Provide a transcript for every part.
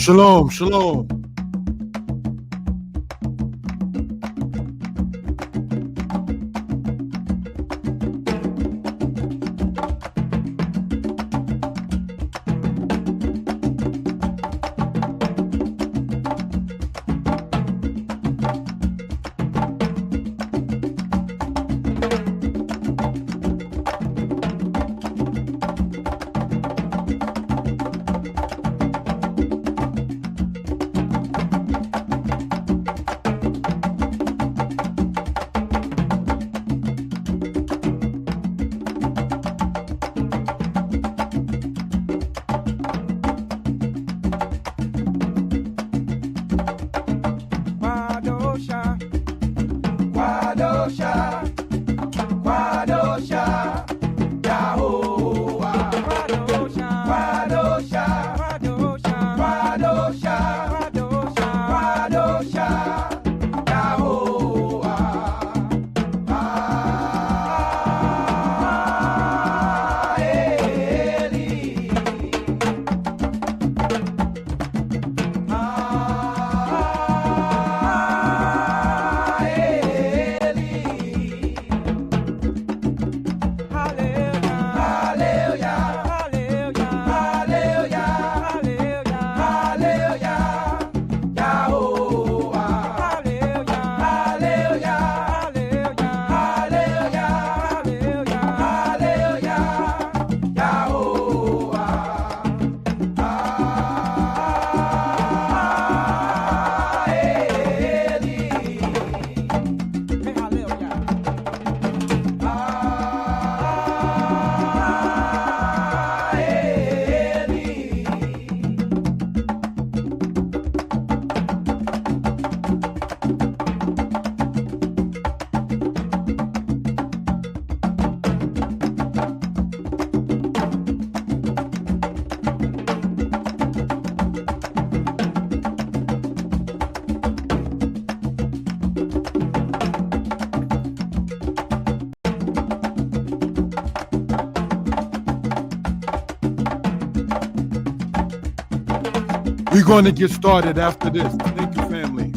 Shalom, shalom. going to get started after this. Thank you, family.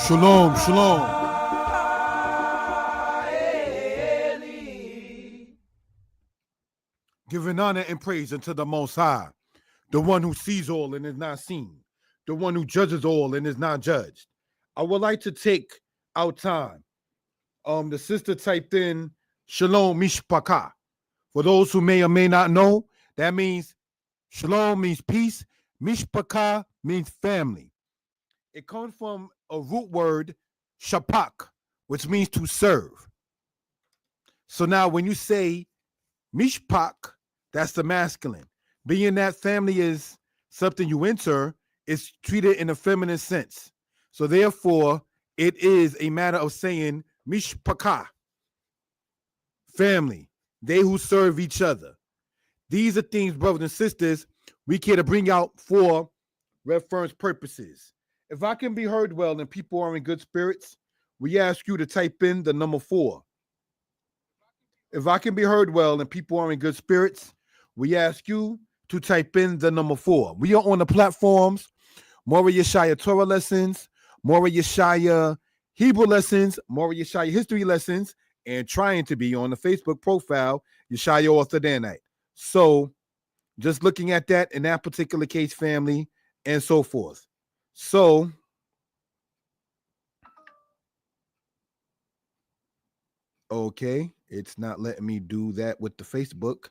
Shalom, shalom. Giving honor and praise unto the Most High, the one who sees all and is not seen, the one who judges all and is not judged. I would like to take our time. The sister typed in Shalom Mishpaka. For those who may or may not know, that means Shalom means peace. Mishpaka means family. It comes from a root word, shapak, which means to serve. So now when you say mishpak, that's the masculine. Being that family is something you enter, it's treated in a feminine sense. So therefore, it is a matter of saying mishpaka, family, they who serve each other. These are things, brothers and sisters, we care to bring out for reference purposes. If I can be heard well and people are in good spirits, we ask you to type in the number 4. If I can be heard well and people are in good spirits, we ask you to type in the number 4. We are on the platforms, Mora Yeshaya Torah lessons, Mora Yeshaya Hebrew lessons, Mora Yeshaya history lessons, and trying to be on the Facebook profile, Yeshaya Author Danite. So just looking at that in that particular case, family, and so forth. So, okay. It's not letting me do that with the Facebook.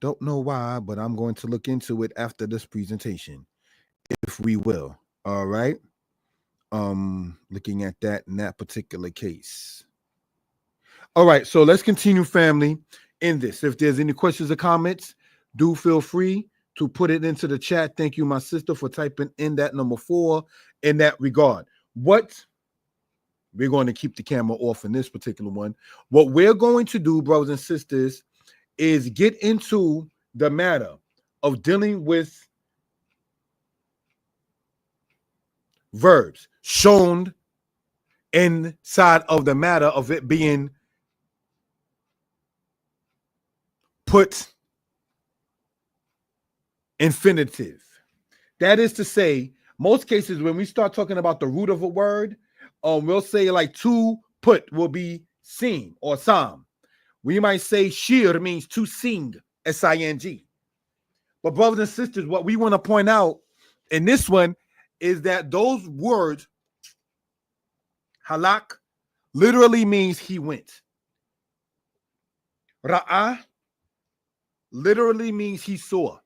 Don't know why, but I'm going to look into it after this presentation, if we will. All right. Looking at that in that particular case. All right, so let's continue, family, in this. If there's any questions or comments, do feel free to put it into the chat. Thank you, my sister, for typing in that number 4 in that regard. What we're going to keep the camera off in this particular one. What we're going to do, brothers and sisters, is get into the matter of dealing with verbs shown inside of the matter of it being put infinitive. That is to say, most cases when we start talking about the root of a word, we'll say like to put will be sing or psalm. We might say shir means to sing, S-I-N-G. But brothers and sisters, what we want to point out in this one is that those words, halak, literally means he went. Ra'ah literally means he saw.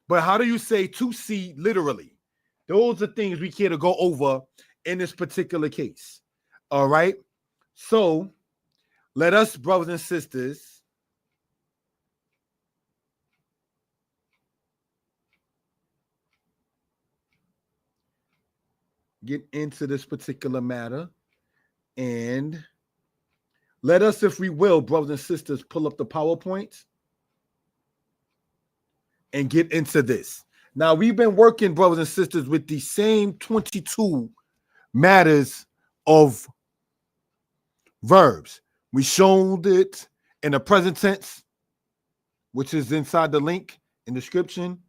But how do you say to see literally? Those are things we care to go over in this particular case. All right. So let us, brothers and sisters, get into this particular matter. And let us, if we will, brothers and sisters, pull up the PowerPoint and get into this. Now, we've been working, brothers and sisters, with the same 22 matters of verbs. We showed it in the present tense, which is inside the link in the description.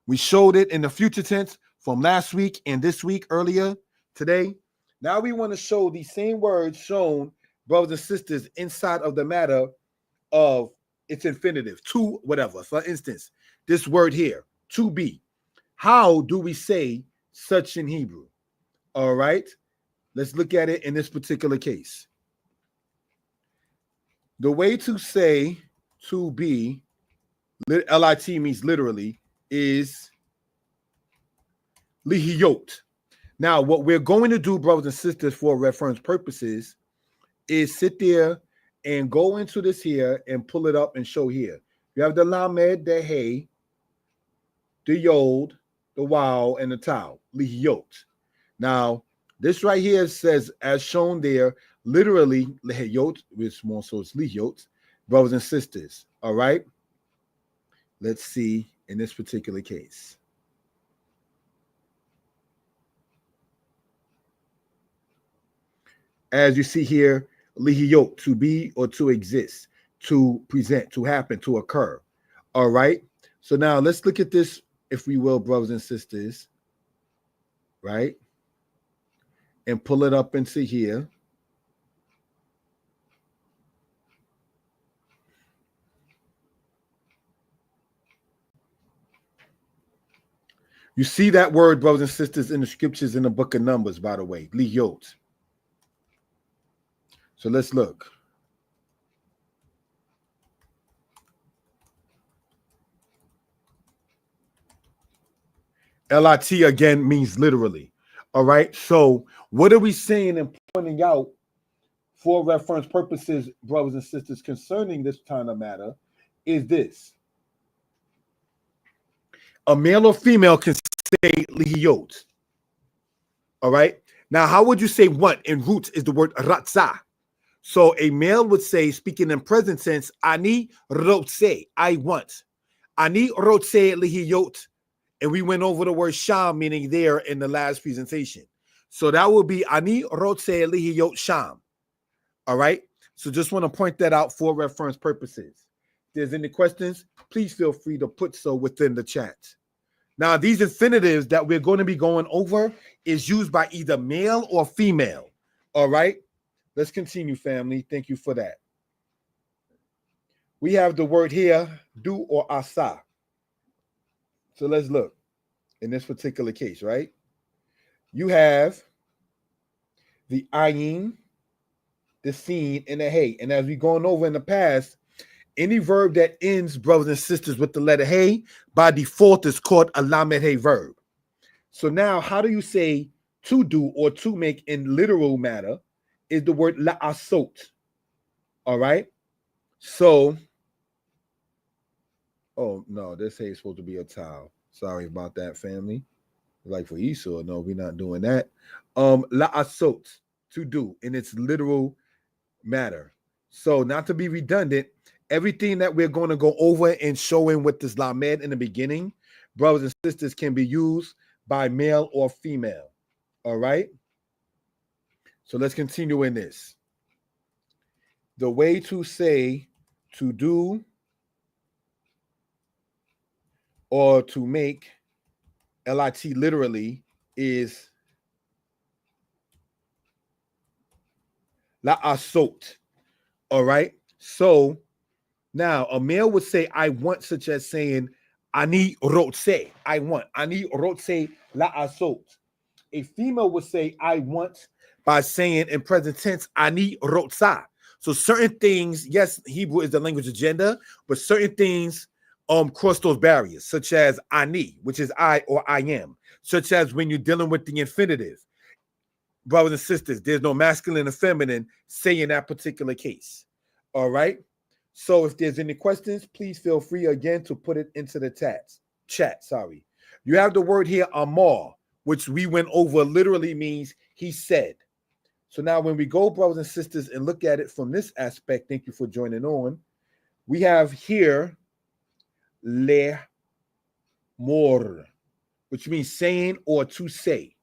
We showed it in the future tense from last week and this week earlier today. Now we want to show these same words shown, brothers and sisters, inside of the matter of its infinitive, to whatever. For instance, this word here, to be. How do we say such in Hebrew? All right. Let's look at it in this particular case. The way to say to be, L-I-T means literally, is lihiyot. Now, what we're going to do, brothers and sisters, for reference purposes, is sit there and go into this here and pull it up and show here. You have the lamed, the hey, the yod, the waw, and the tau, lihiyot. Now, this right here says, as shown there, literally, lihiyot, which more so it's lihiyot, brothers and sisters. All right. Let's see in this particular case. As you see here, lihiyot, to be or to exist, to present, to happen, to occur. All right. So now let's look at this, if we will, brothers and sisters, right? And pull it up into here. You see that word, brothers and sisters, in the scriptures in the book of Numbers, by the way, lihiyot. So let's look. L-I-T again means literally. All right. So what are we saying and pointing out for reference purposes, brothers and sisters, concerning this kind of matter is this. A male or female can say lihiyot. All right. Now, how would you say want? In roots is the word ratzah. So a male would say, speaking in present tense, ani rotse, I want. Ani rotse lihiyot. And we went over the word sham, meaning there in the last presentation. So that would be ani rotse lihiyot sham. All right. So just want to point that out for reference purposes. If there's any questions, please feel free to put so within the chat. Now, these infinitives that we're going to be going over is used by either male or female. All right. Let's continue, family. Thank you for that. We have the word here, do or asa. So let's look in this particular case, right? You have the ayin, the seen, and the hey. And as we gone over in the past, any verb that ends, brothers and sisters, with the letter hey, by default is called a lamed hey verb. So now, how do you say to do or to make in literal matter? Is the word la'asot. All right. So, oh no, this hey is supposed to be a towel. Sorry about that, family. Like for Esau, no, we're not doing that. La'asot, to do in its literal matter. So, not to be redundant, everything that we're going to go over and showing with this lamed in the beginning, brothers and sisters, can be used by male or female. All right. So let's continue in this. The way to say to do or to make lit literally is la'asot. All right. So now a male would say I want, such as saying ani rotse. I want. Ani rotse la'asot. A female would say I want by saying in present tense ani rotsa. So certain things, yes, Hebrew is the language of gender, but certain things cross those barriers, such as ani, which is I or I am, such as when you're dealing with the infinitive. Brothers and sisters, there's no masculine and feminine say in that particular case. All right. So if there's any questions, please feel free again to put it into the chat. Sorry. You have the word here, amar, which we went over, literally means he said. So now when we go, brothers and sisters, and look at it from this aspect, thank you for joining on. We have here le mor, which means saying or to say.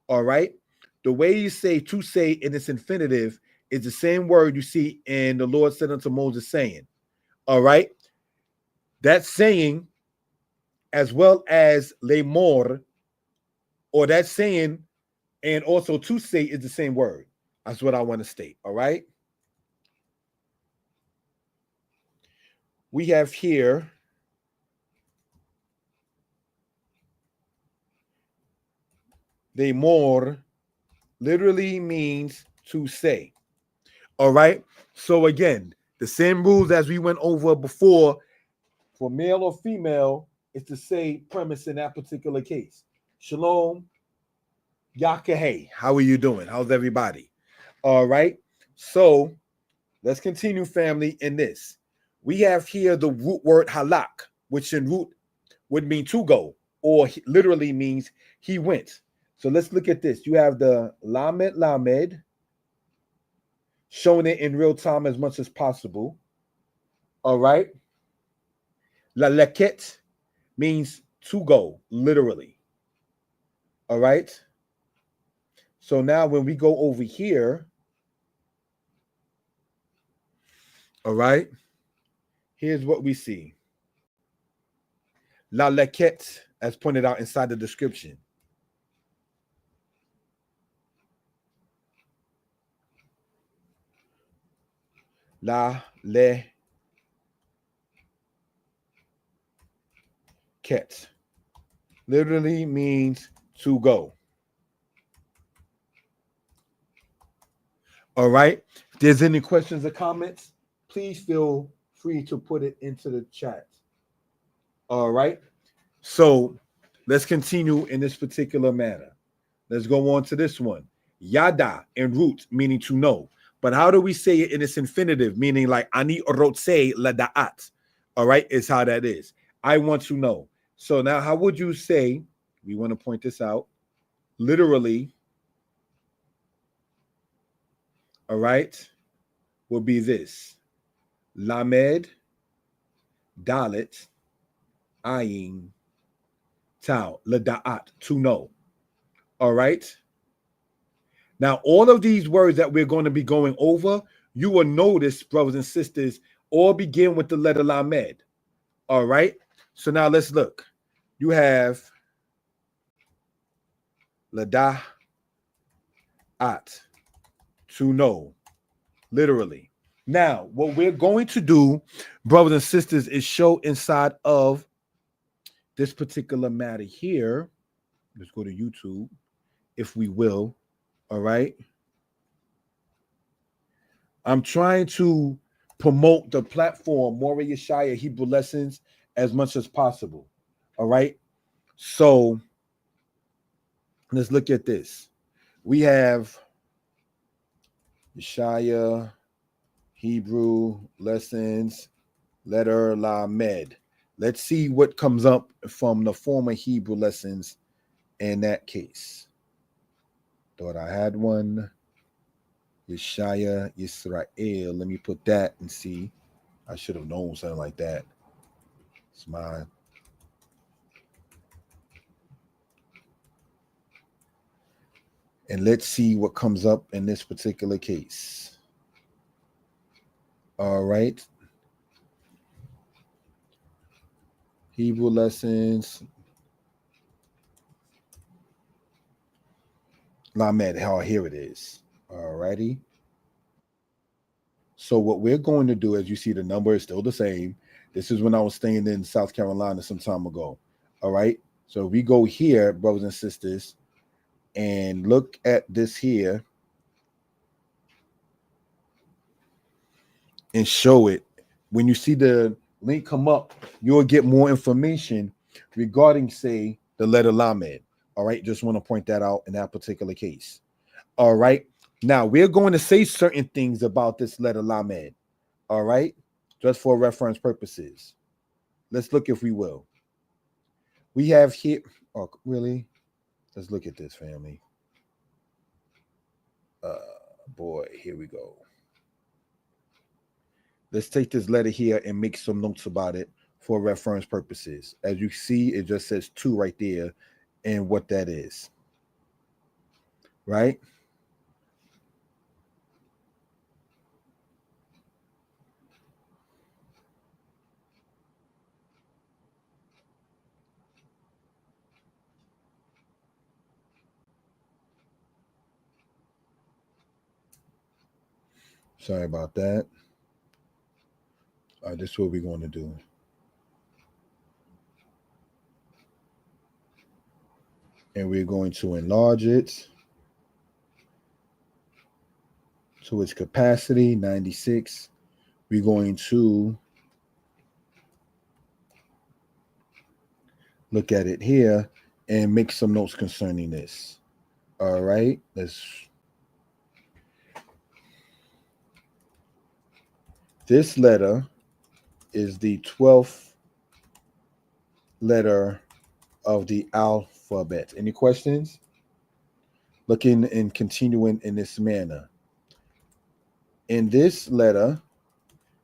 All right. The way you say to say in its infinitive is the same word you see in the Lord said unto Moses saying. All right. That saying, as well as le mor, or that saying and also to say is the same word. That's what I want to state. All right. We have here de more literally means to say. All right. So again, the same rules as we went over before for male or female is to say premise in that particular case. Shalom, Yakahe. How are you doing? How's everybody? All right. So let's continue, family, in this. We have here the root word halak, which in root would mean to go, or literally means he went. So let's look at this. You have the lamed, showing it in real time as much as possible. All right. LALEKET means to go, literally. All right. So now when we go over here, all right, here's what we see. LALEKET, as pointed out inside the description. LALEKET literally means to go. All right. If there's any questions or comments, please feel free to put it into the chat. All right. So let's continue in this particular manner. Let's go on to this one. Yada in root, meaning to know. But how do we say it in its infinitive, meaning like ani orotse la da'at? All right, is how that is. I want to know. So now how would you say, we want to point this out, literally, all right, will be this. Lamed, dalit, ayin, tau, la da'at, to know. All right. Now, all of these words that we're going to be going over, you will notice, brothers and sisters, all begin with the letter lamed. All right. So now let's look. You have lada at, to know, literally. Now, what we're going to do, brothers and sisters, is show inside of this particular matter here. Let's go to YouTube, if we will. All right. I'm trying to promote the platform, Mora Yeshaya Hebrew Lessons, as much as possible. All right. So let's look at this. We have Yeshaya Hebrew Lessons, letter Lamed. Let's see what comes up from the former Hebrew lessons in that case. Thought I had one. Yeshaya Yisrael. Let me put that and see. I should have known something like that. It's mine. And let's see what comes up in this particular case. All right. Hebrew lessons. Lamed. Here it is. All righty. So what we're going to do, as you see, the number is still the same. This is when I was staying in South Carolina some time ago. All right. So we go here, brothers and sisters, and look at this here and show it. When you see the link come up, you'll get more information regarding, say, the letter Lamed. All right. Just want to point that out in that particular case. All right. Now we're going to say certain things about this letter Lamed. All right. Just for reference purposes. Let's look if we will. We have here. Oh, really? Let's look at this, family. Boy, here we go. Let's take this letter here and make some notes about it for reference purposes. As you see, it just says 2 right there and what that is. Right? Sorry about that. This is what we're going to do. And we're going to enlarge it to its capacity, 96. We're going to look at it here and make some notes concerning this. All right. This letter is the 12th letter of the alphabet. Any questions? Looking and continuing in this manner. In this letter,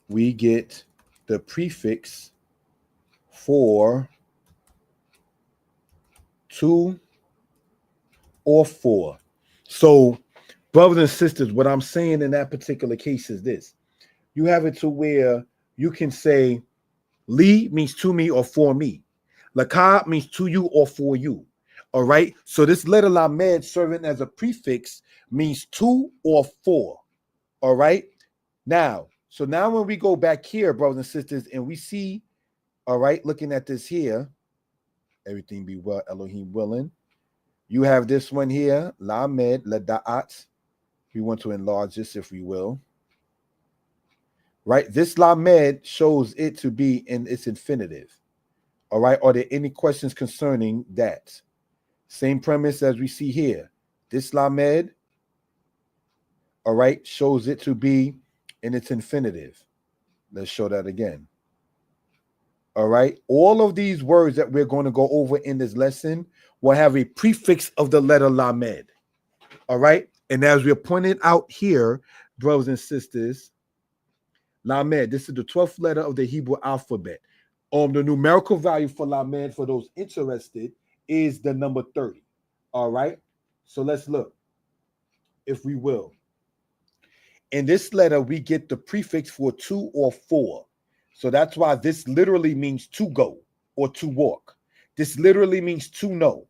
we get the prefix for 2 or 4. So, brothers and sisters, what I'm saying in that particular case is this. You have it to where you can say li means to me or for me. Laka means to you or for you. All right. So this letter Lamed serving as a prefix means 2 or 4. All right. Now when we go back here, brothers and sisters, and we see, all right, looking at this here, everything be well, Elohim willing. You have this one here, Lamed, Lada'at. We want to enlarge this if we will. Right? This Lamed shows it to be in its infinitive. All right. Are there any questions concerning that? Same premise as we see here. This Lamed, all right, shows it to be in its infinitive. Let's show that again. All right. All of these words that we're going to go over in this lesson will have a prefix of the letter Lamed. All right. And as we're pointing out here, brothers and sisters, Lamed, this is the 12th letter of the Hebrew alphabet. The numerical value for Lamed, for those interested, is the number 30. All right. So let's look, if we will. In this letter, we get the prefix for 2 or 4. So that's why this literally means to go or to walk. This literally means to know.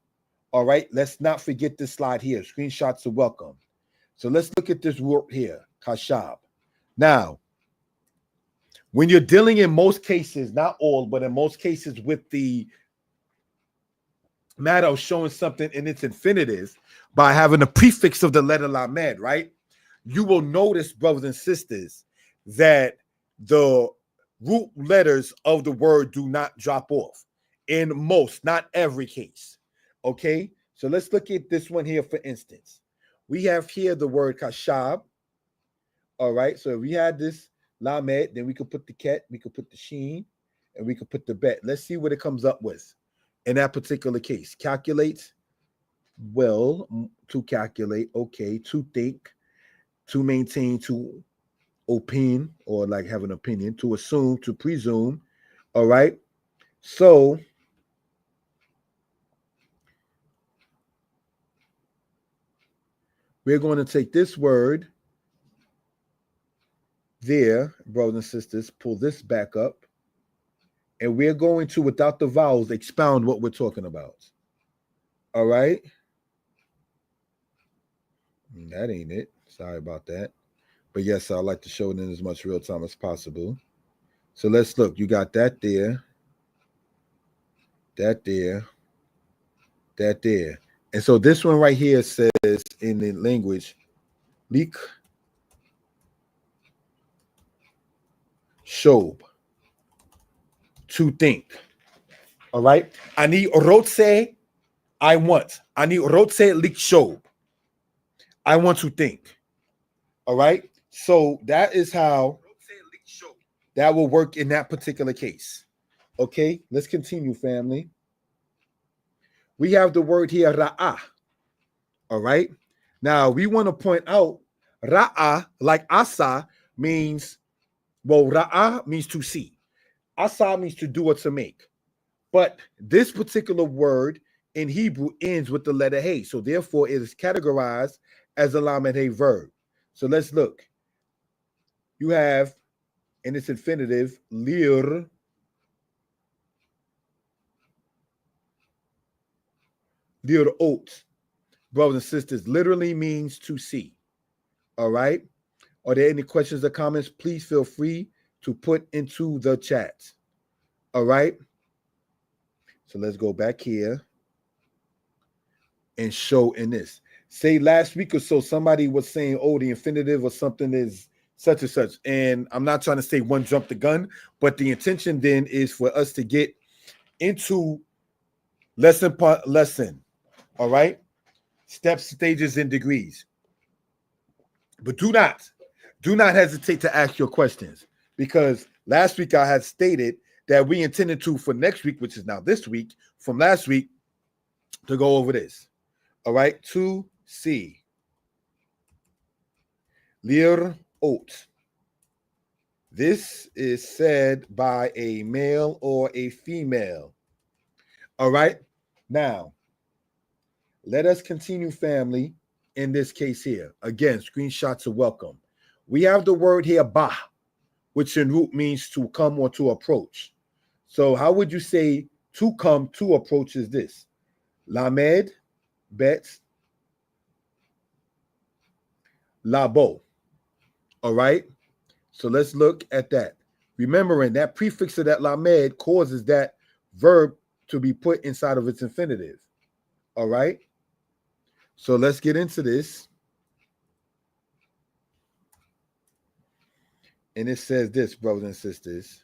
All right. Let's not forget this slide here. Screenshots are welcome. So let's look at this word here, kashab. Now, when you're dealing in most cases, not all, but in most cases with the matter of showing something in its infinitive by having a prefix of the letter Lamed, right? you will notice, brothers and sisters, that the root letters of the word do not drop off in most, not every case. Okay, so let's look at this one here, for instance. We have here the word kashab. All right, so if we had this lamed, then we could put the ket, we could put the sheen, and we could put the bet. Let's see what it comes up with in that particular case. Calculate, well, to calculate, okay, to think, to maintain, to opine, or like have an opinion, to assume, to presume. All right, so we're going to take this word there, brothers and sisters, pull this back up, and we're going to, without the vowels, expound what we're talking about. All right, that ain't it. Sorry about that. But yes, I like to show it in as much real time as possible. So let's look. You got that there, that there, that there. And so this one right here says in the language, lik shob, to think. All right. Ani rotse, I want. Ani rotse lik shob. I want to think. All right. So that is how that will work in that particular case. Okay, let's continue, family. We have the word here, ra'ah. All right. Now we want to point out ra'ah, like asa, means, well, ra'ah means to see. Asa means to do or to make. But this particular word in Hebrew ends with the letter hey. So therefore, it is categorized as a lamed hey verb. So let's look. You have in its infinitive, lir, ot, brothers and sisters, literally means to see. All right. Are there any questions or comments? Please feel free to put into the chat. All right. So let's go back here and show in this. Say last week or so, somebody was saying, oh, the infinitive or something is such and such. And I'm not trying to say one jumped the gun, but the intention then is for us to get into lesson. All right. Steps, stages, and degrees. But do not hesitate to ask your questions, because last week I had stated that we intended to, for next week, which is now this week, from last week, to go over this. All right, to see. Lir ot. This is said by a male or a female. All right, now let us continue, family, in this case here. Again, screenshots are welcome. We have the word here, ba, which in root means to come or to approach. So how would you say to come, to approach is this? Lamed, bet, labo. All right. So let's look at that. Remembering that prefix of that lamed causes that verb to be put inside of its infinitive. All right. So let's get into this. And it says this, brothers and sisters.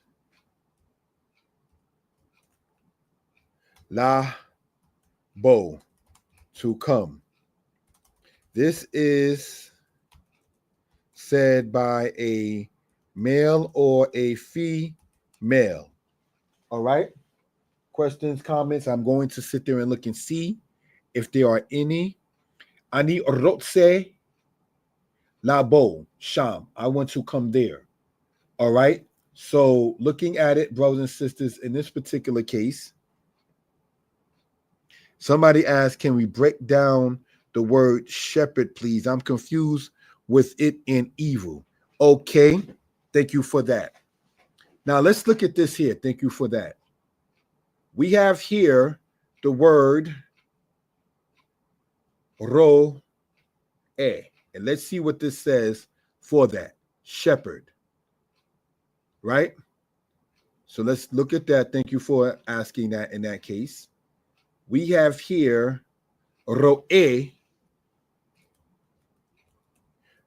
La bo, to come. This is said by a male or a female. All right. Questions, comments. I'm going to sit there and look and see if there are any. Ani rotse labo sham. I want to come there. All right. So looking at it, brothers and sisters, in this particular case, somebody asked, can we break down the word shepherd, please? I'm confused with it in evil. Okay. Thank you for that. Now let's look at this here. Thank you for that. We have here the word ro e. And let's see what this says for that. Shepherd. Right? So let's look at that. Thank you for asking that in that case. We have here ro e.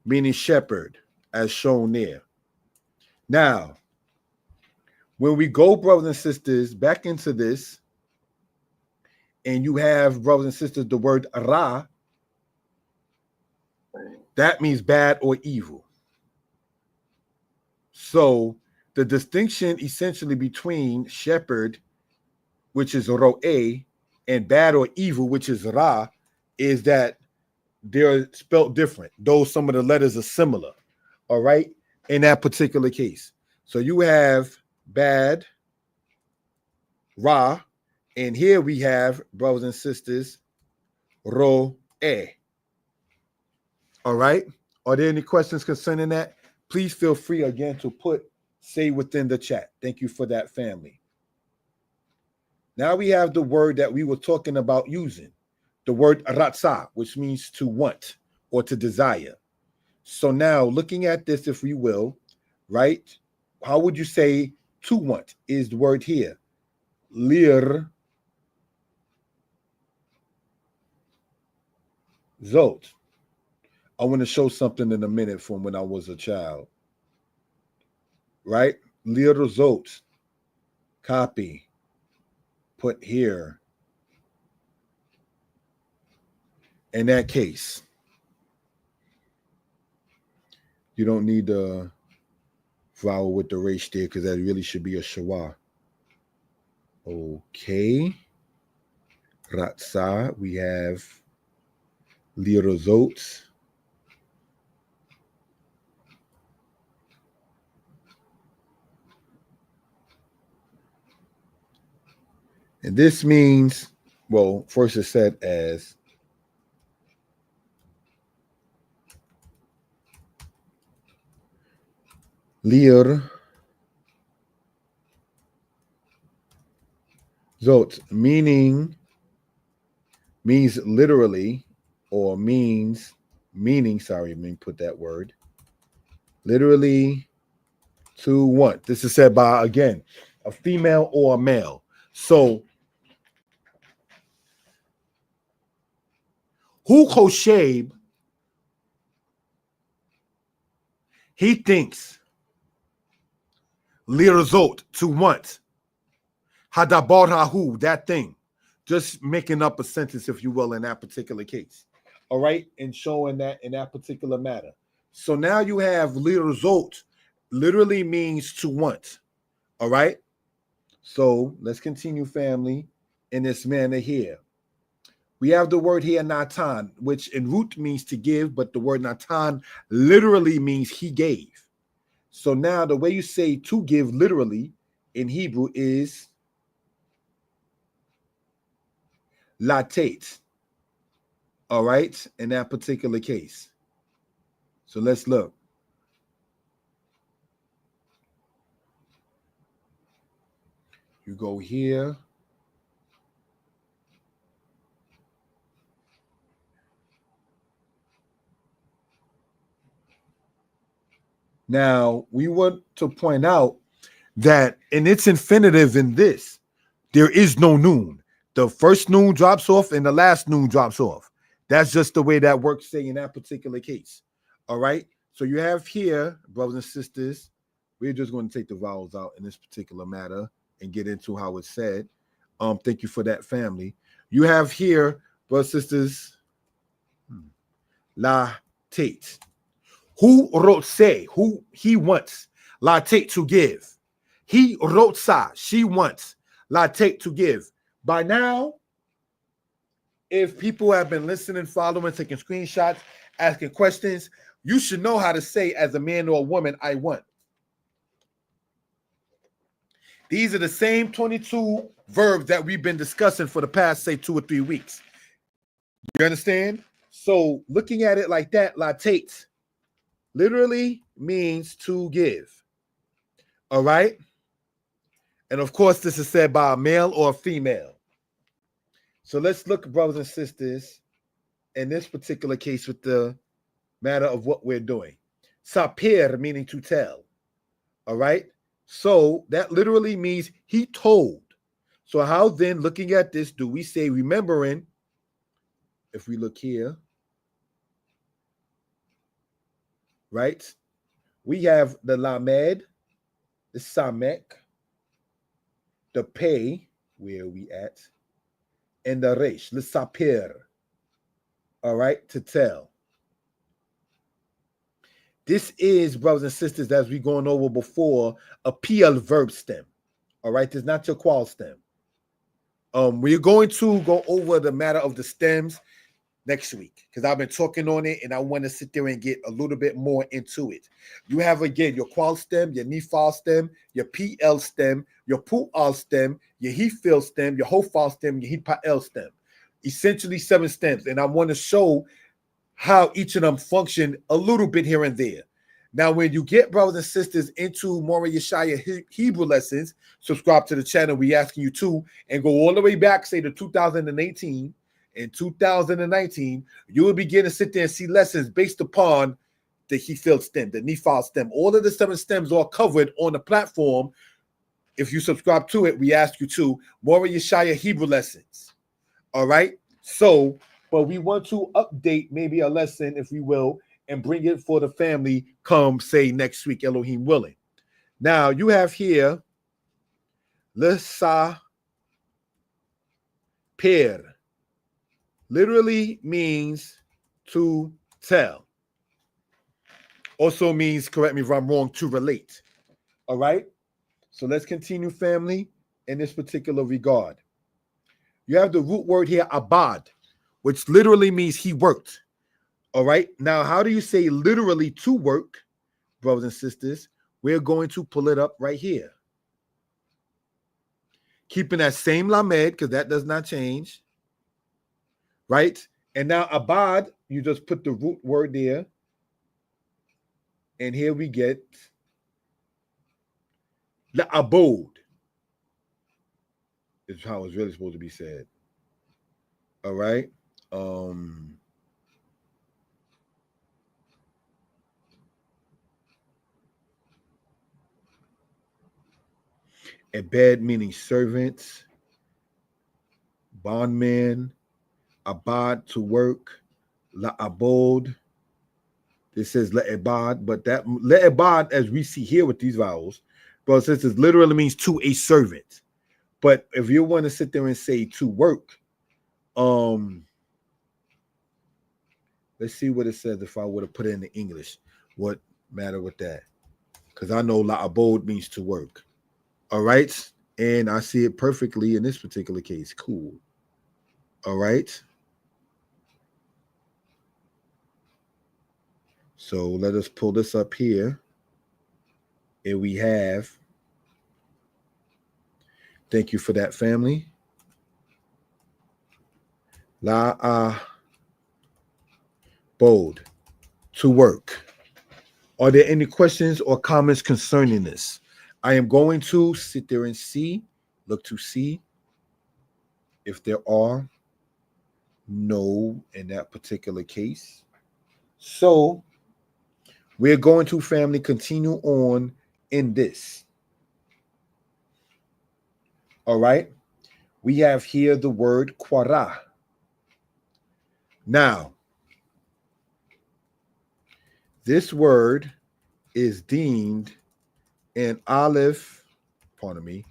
meaning shepherd, as shown there. Now, when we go, brothers and sisters, back into this, and you have, brothers and sisters, the word ra, that means bad or evil. So the distinction essentially between shepherd, which is ro'eh, and bad or evil, which is ra, is that they're spelled different, though some of the letters are similar. All right, in that particular case. So you have bad, ra, and here we have, brothers and sisters, ro'eh. All right. Are there any questions concerning that? Please feel free again to say within the chat. Thank you for that, family. Now we have the word that we were talking about using, the word ratsa, which means to want or to desire. So now looking at this, if we will, right? How would you say to want is the word here? Lir zot. I want to show something in a minute from when I was a child. Right? Lir zot. Copy. Put here. In that case, you don't need the vowel with the resh there because that really should be a shawah. Okay. Ratsa, we have lirozot. And this means, well, first it's said as lir zot, means literally, or meaning, sorry, let me put that word. Literally to want. This is said by, again, a female or a male. So, Hu Kosheb, he thinks, lirazot, to want, hadabar hahu, that thing. Just making up a sentence, if you will, in that particular case. All right, and showing that in that particular matter. So now you have lirazot, literally means to want. All right. So let's continue, family, in this manner here. We have the word here, natan, which in root means to give, but the word natan literally means he gave. So now the way you say to give literally in Hebrew is latate. All right, in that particular case. So let's look. You go here. Now, we want to point out that in its infinitive in this, there is no noon. The first noon drops off and the last noon drops off. That's just the way that works, say, in that particular case. All right. So you have here, brothers and sisters, we're just going to take the vowels out in this particular matter and get into how it's said. Thank you for that, family. You have here, brothers and sisters, la tate. Who wrote say? Who he wants. La take to give. He wrote sa. She wants. La take to give. By now, if people have been listening, following, taking screenshots, asking questions, you should know how to say as a man or a woman, I want. These are the same 22 verbs that we've been discussing for the past, say, 2 or 3 weeks. You understand? So looking at it like that, la take literally means to give. All right? And of course, this is said by a male or a female. So let's look, brothers and sisters, in this particular case with the matter of what we're doing. Sapir, meaning to tell. All right? So that literally means he told. So how then, looking at this, do we say remembering, if we look here, right? We have the lamed, the samek, the pay, where are we at, and the resh, the sapir, all right, to tell. This is, brothers and sisters, as we going over before, a PL verb stem, all right? This is not your qual stem. We're going to go over the matter of the stems next week because I've been talking on it and I want to sit there and get a little bit more into it. You have, again, your qual stem, your nifal stem, your PL stem, your pu'al stem, your hefil stem, your hofal stem, your hipa'el stem. Essentially 7 stems. And I want to show how each of them function a little bit here and there. Now, when you get, brothers and sisters, into Mora Yeshaya Hebrew lessons, subscribe to the channel. We asking you to, and go all the way back, say to 2018 and 2019, you will begin to sit there and see lessons based upon the Hefil stem, the Nifal stem. All of the 7 stems are covered on the platform. If you subscribe to it, we ask you to, Mora Yeshaya Hebrew lessons. All right? So, but we want to update maybe a lesson, if we will, and bring it for the family come, say, next week, Elohim willing. Now, you have here, Lesa Per, literally means to tell. Also means, correct me if I'm wrong, to relate. All right? So let's continue, family, in this particular regard. You have the root word here, abad, which literally means he worked. All right. Now, how do you say literally to work, brothers and sisters? We're going to pull it up right here. Keeping that same lamed, because that does not change. Right? And now abad, you just put the root word there. And here we get la abode. Is how it's really supposed to be said. All right. Ebed meaning servants, bondman, abad to work, la abode. This says la ebad, but that la ebad, as we see here with these vowels, but since it literally means to a servant. But if you want to sit there and say to work, let's see what it says if I would have put it in the English. What matter with that? Because I know la abode means to work. All right. And I see it perfectly in this particular case. Cool. All right. So let us pull this up here. And we have, thank you for that, family. La abode, to work. Are there any questions or comments concerning this? I am going to sit there and look to see if there are no in that particular case. So we're going to, family, continue on in this. All right. We have here the word quara. Now, this word is deemed an aleph, pardon me,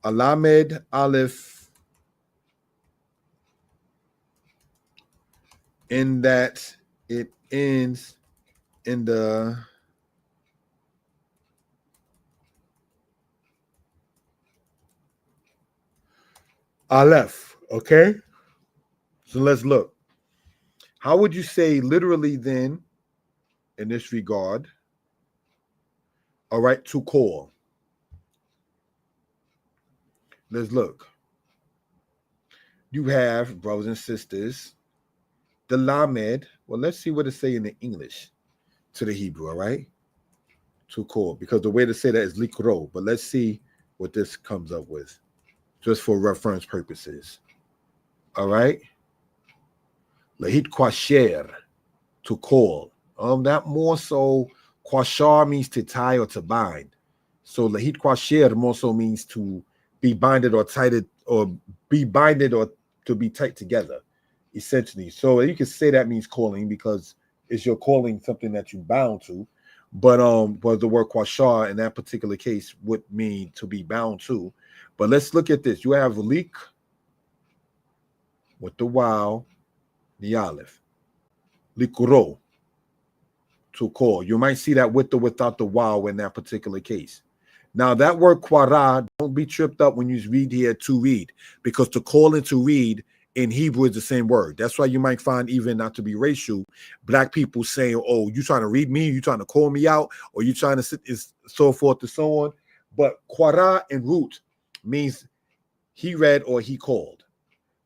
a lamed aleph, in that it ends in the aleph. Okay, so let's look. How would you say literally then in this regard? All right, to call. Let's look. You have, brothers and sisters, the lamed. Well, let's see what it say in the English to the Hebrew, all right? To call, because the way to say that is likro, but let's see what this comes up with, just for reference purposes. All right? Lahit kwasher, to call. That more so, kwashar means to tie or to bind. So lahit kwasher more so means to be binded or tighted, or be binded or to be tight together, essentially. So you can say that means calling because it's your calling, something that you bound to. but the word kwashar in that particular case would mean to be bound to. But let's look at this. You have leak with the wow, the aleph, likuro, to call. You might see that with or without the wow in that particular case. Now that word kwara, don't be tripped up when you read here to read, because to call and to read in Hebrew is the same word. That's why you might find, even not to be racial, black people saying, oh, you trying to read me, you trying to call me out, or you trying to sit, is so forth and so on. But kwara and root means he read or he called.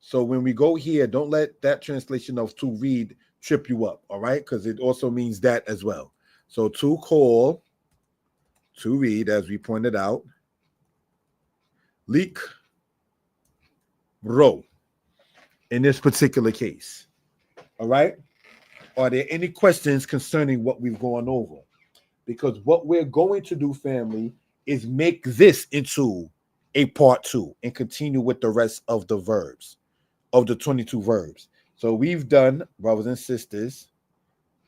So when we go here, don't let that translation of to read trip you up, all right? Because it also means that as well. So to call, to read, as we pointed out, leak, row, in this particular case, all right? Are there any questions concerning what we've gone over? Because what we're going to do, family, is make this into a part 2 and continue with the rest of the verbs, of the 22 verbs. So we've done, brothers and sisters,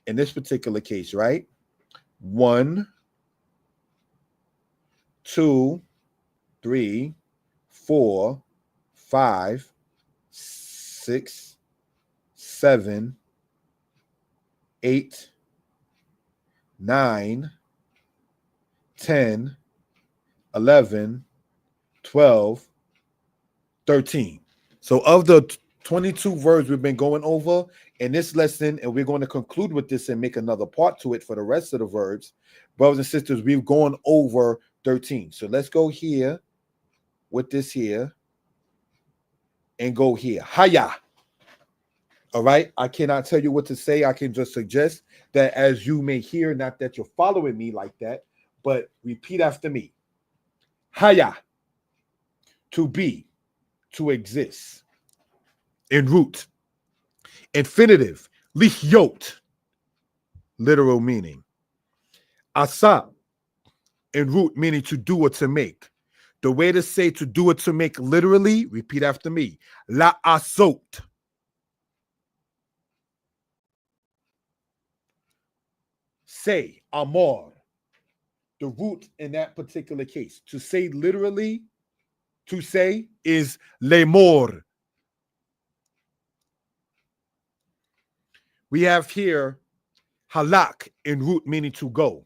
in this particular case, right? 1, 2, 3, 4, 5, 6, 7, 8, 9, 10, 11, 12, 13. So of the 22 verbs we've been going over in this lesson, and we're going to conclude with this and make another part to it for the rest of the verbs, brothers and sisters, we've gone over 13. So let's go here with this here and go here. Haya. All right. I cannot tell you what to say. I can just suggest that as you may hear, not that you're following me like that, but repeat after me. Haya. To be, to exist. In root. Infinitive. Lichyot. Literal meaning. Asa. In root meaning to do or to make. The way to say to do or to make literally, repeat after me. La asot. Say, amor. The root in that particular case. To say literally, to say is lemor. We have here halak in root meaning to go.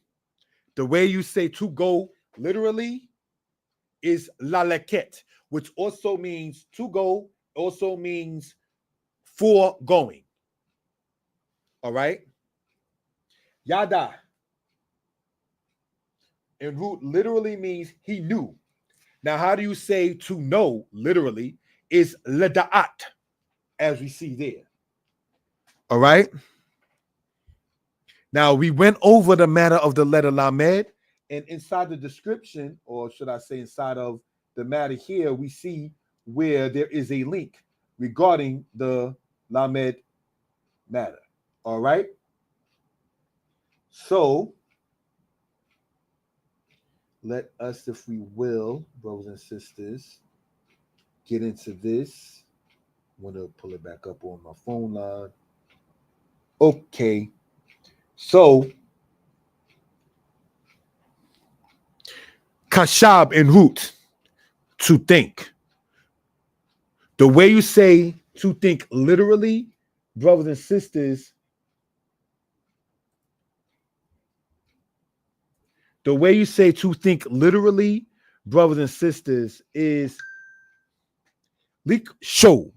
The way you say to go literally is LALEKET, which also means to go, also means for going. All right? Yada in root literally means he knew. Now, how do you say to know literally is leda'at, as we see there. All right? Now, we went over the matter of the letter Lamed, and inside the description, or should I say inside of the matter here, we see where there is a link regarding the Lamed matter. All right? So, let us, if we will, brothers and sisters, get into this. I'm going to pull it back up on my phone line. Okay. So, kashab in root, to think. The way you say to think literally, brothers and sisters, the way you say to think literally, brothers and sisters, is lik shob.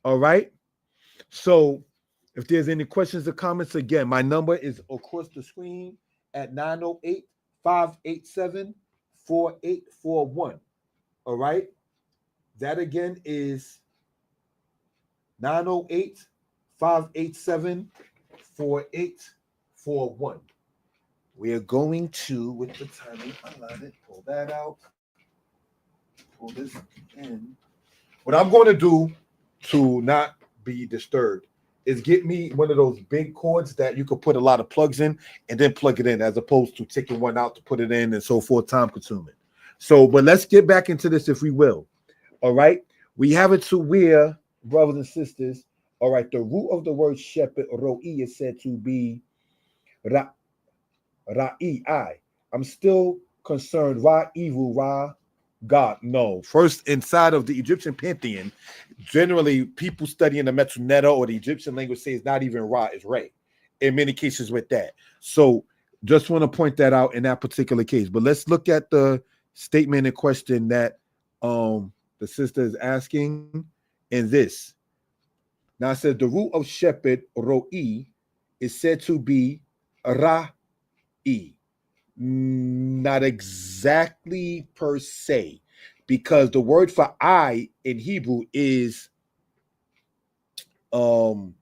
All right? So, if there's any questions or comments, again, my number is across the screen at 908-587-4841. All right? That again is 908-587-4841. We are going to, with the timing allotted, pull that out, pull this in. What I'm going to do to not be disturbed is get me one of those big cords that you could put a lot of plugs in and then plug it in, as opposed to taking one out to put it in and so forth, time consuming. So, but let's get back into this if we will. All right. We have it to where, brothers and sisters, all right, the root of the word shepherd, ro'i, is said to be Ra, Ra'i, I. I'm still concerned. Ra, evil, Ra, God. No. First, inside of the Egyptian pantheon, generally people studying the Metroneta or the Egyptian language say it's not even Ra, it's Re. In many cases with that. So just want to point that out in that particular case. But let's look at the statement in question that the sister is asking in this. Now it says the root of shepherd, Ro'i, is said to be Ra'i. Not exactly per se, because the word for I in Hebrew is ayin.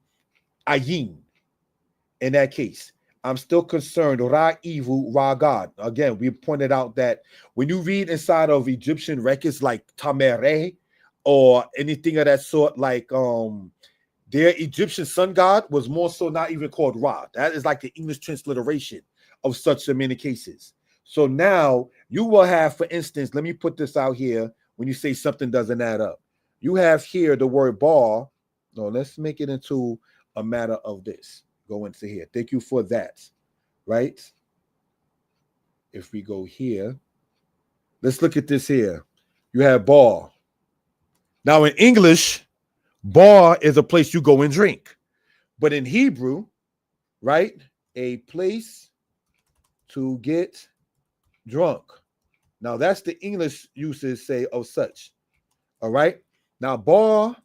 In that case, I'm still concerned. Ra evil, Ra God. Again, we pointed out that when you read inside of Egyptian records like Tamereh or anything of that sort, like their Egyptian sun god was more so not even called Ra. That is like the English transliteration of such in many cases. So now you will have, for instance, let me put this out here when you say something doesn't add up. You have here the word bar. No, let's make it into a matter of this. Go into here. Thank you for that. Right? If we go here, let's look at this here. You have bar. Now in English, bar is a place you go and drink. But in Hebrew, right, a place to get drunk. Now that's the English uses say of such. All right. Now bar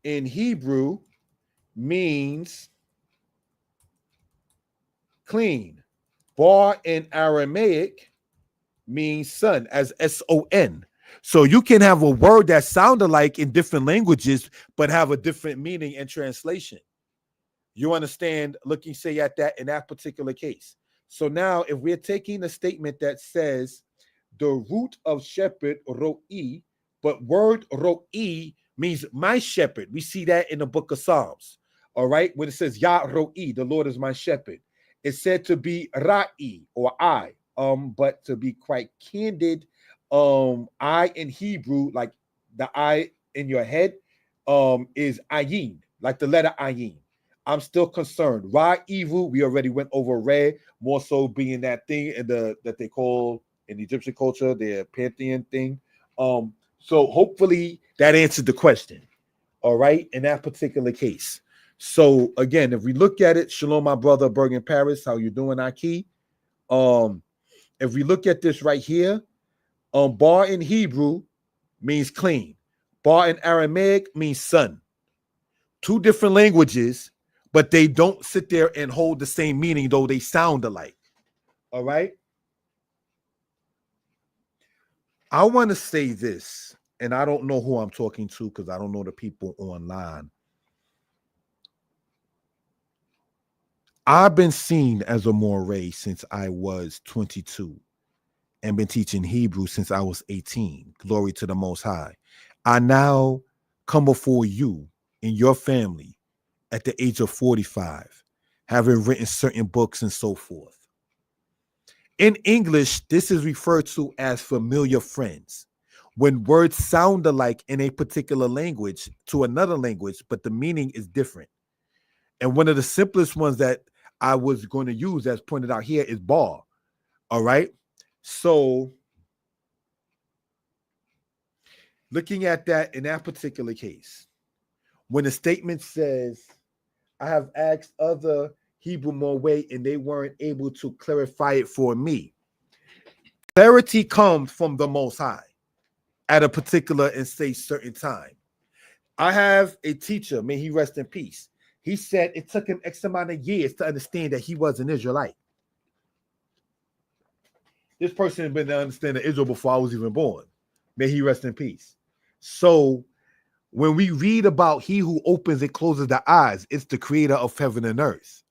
in Hebrew means clean. Bar in Aramaic means son, as S-O-N. So you can have a word that sound alike in different languages, but have a different meaning and translation. You understand, looking, say, at that in that particular case. So now if we're taking a statement that says the root of shepherd, Ro'i, but word Ro'i means my shepherd. We see that in the book of Psalms. All right, when it says Yah Ro'i, the Lord is my shepherd. It's said to be Ra'i or I. But to be quite candid, I in Hebrew, like the I in your head, is ayin, like the letter ayin. I'm still concerned. Ra evil, we already went over Re, more so being that thing in the that they call in Egyptian culture, their pantheon thing. So hopefully that answered the question. All right, in that particular case. So again, if we look at it, Shalom, my brother Bergen Paris, how you doing, Aki? If we look at this right here, bar in Hebrew means clean. Bar in Aramaic means son. Two different languages, but they don't sit there and hold the same meaning, though they sound alike. All right. I want to say this, and I don't know who I'm talking to because I don't know the people online. I've been seen as a moray since I was 22 and been teaching Hebrew since I was 18. Glory to the Most High. I now come before you and your family at the age of 45, having written certain books and so forth. In English, this is referred to as familiar friends. When words sound alike in a particular language to another language, but the meaning is different. And one of the simplest ones that I was going to use, as pointed out here, is bar. All right. So looking at that in that particular case, when the statement says, I have asked other Hebrew Moray and they weren't able to clarify it for me. Clarity comes from the Most High at a particular and say certain time. I have a teacher, may he rest in peace. He said it took him X amount of years to understand that he was an Israelite. This person had been to understand Israel before I was even born. May he rest in peace. So when we read about he who opens and closes the eyes, it's the creator of heaven and earth.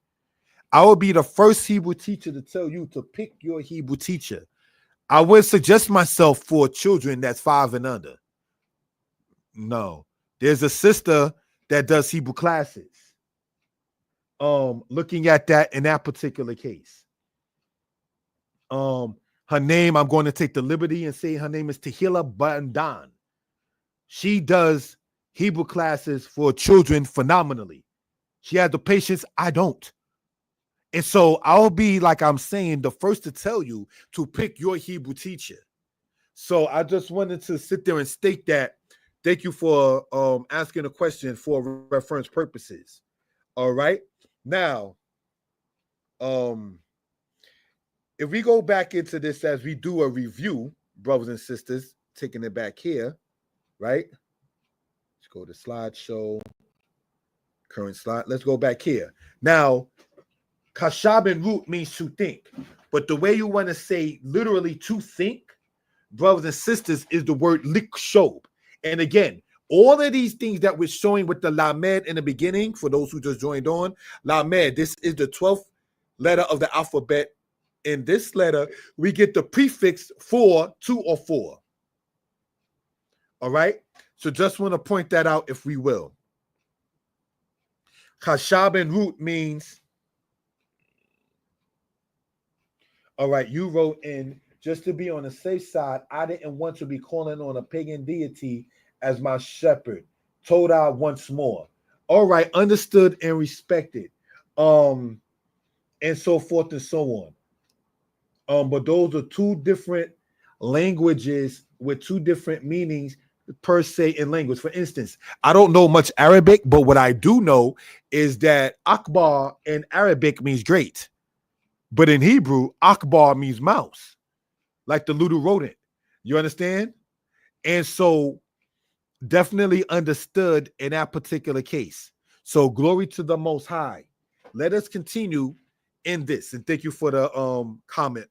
I will be the first Hebrew teacher to tell you to pick your Hebrew teacher. I would suggest myself for children that's 5 and under. No, there's a sister that does Hebrew classes. Looking at that in that particular case. Her name, I'm going to take the liberty and say her name is Tehila Bandan. She does Hebrew classes for children phenomenally. He had the patience. I don't. And so I'll be, like I'm saying, the first to tell you to pick your Hebrew teacher. So I just wanted to sit there and state that. Thank you for asking a question for reference purposes. All right. Now, if we go back into this as we do a review, brothers and sisters, taking it back here, right? Let's go to slideshow, current slide. Let's go back here. Now, kashab and root means to think, but the way you want to say literally to think, brothers and sisters, is the word likshob. And again, all of these things that we're showing with the lamed in the beginning, for those who just joined on, lamed, this is the 12th letter of the alphabet. In this letter, we get the prefix for, to, or for. All right? So just want to point that out, if we will. Kashab and root means, all right, you wrote in, just to be on the safe side, I didn't want to be calling on a pagan deity as my shepherd. Told I once more. All right, understood and respected. And so forth and so on. But those are two different languages with two different meanings per se in language. For instance, I don't know much Arabic, but what I do know is that Akbar in Arabic means great. But in Hebrew, Akbar means mouse, like the little rodent. You understand? And so definitely understood in that particular case. So glory to the Most High. Let us continue in this. And thank you for the comment.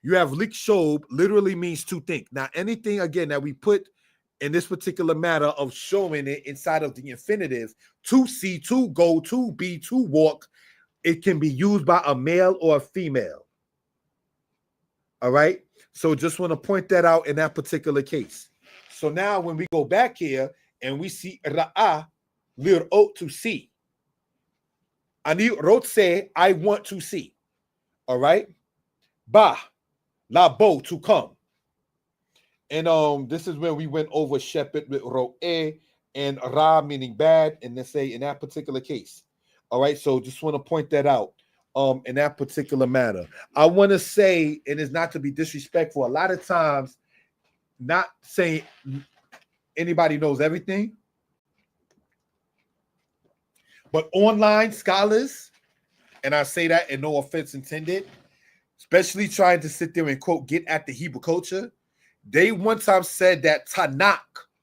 You have likshob, literally means to think. Now, anything, again, that we put in this particular matter of showing it inside of the infinitive, to see, to go, to be, to walk, it can be used by a male or a female. All right? So just want to point that out in that particular case. So now when we go back here and we see ra'ah, lir'ot, to see. Ani wrote say, I want to see. All right? Ba, labo, to come. And this is where we went over shepherd with ro'eh and ra, meaning bad, and then say in that particular case. All right, so just want to point that out in that particular matter. I want to say, and it's not to be disrespectful, a lot of times, not saying anybody knows everything, but online scholars, and I say that in no offense intended, especially trying to sit there and quote, get at the Hebrew culture, they one time said that Tanakh,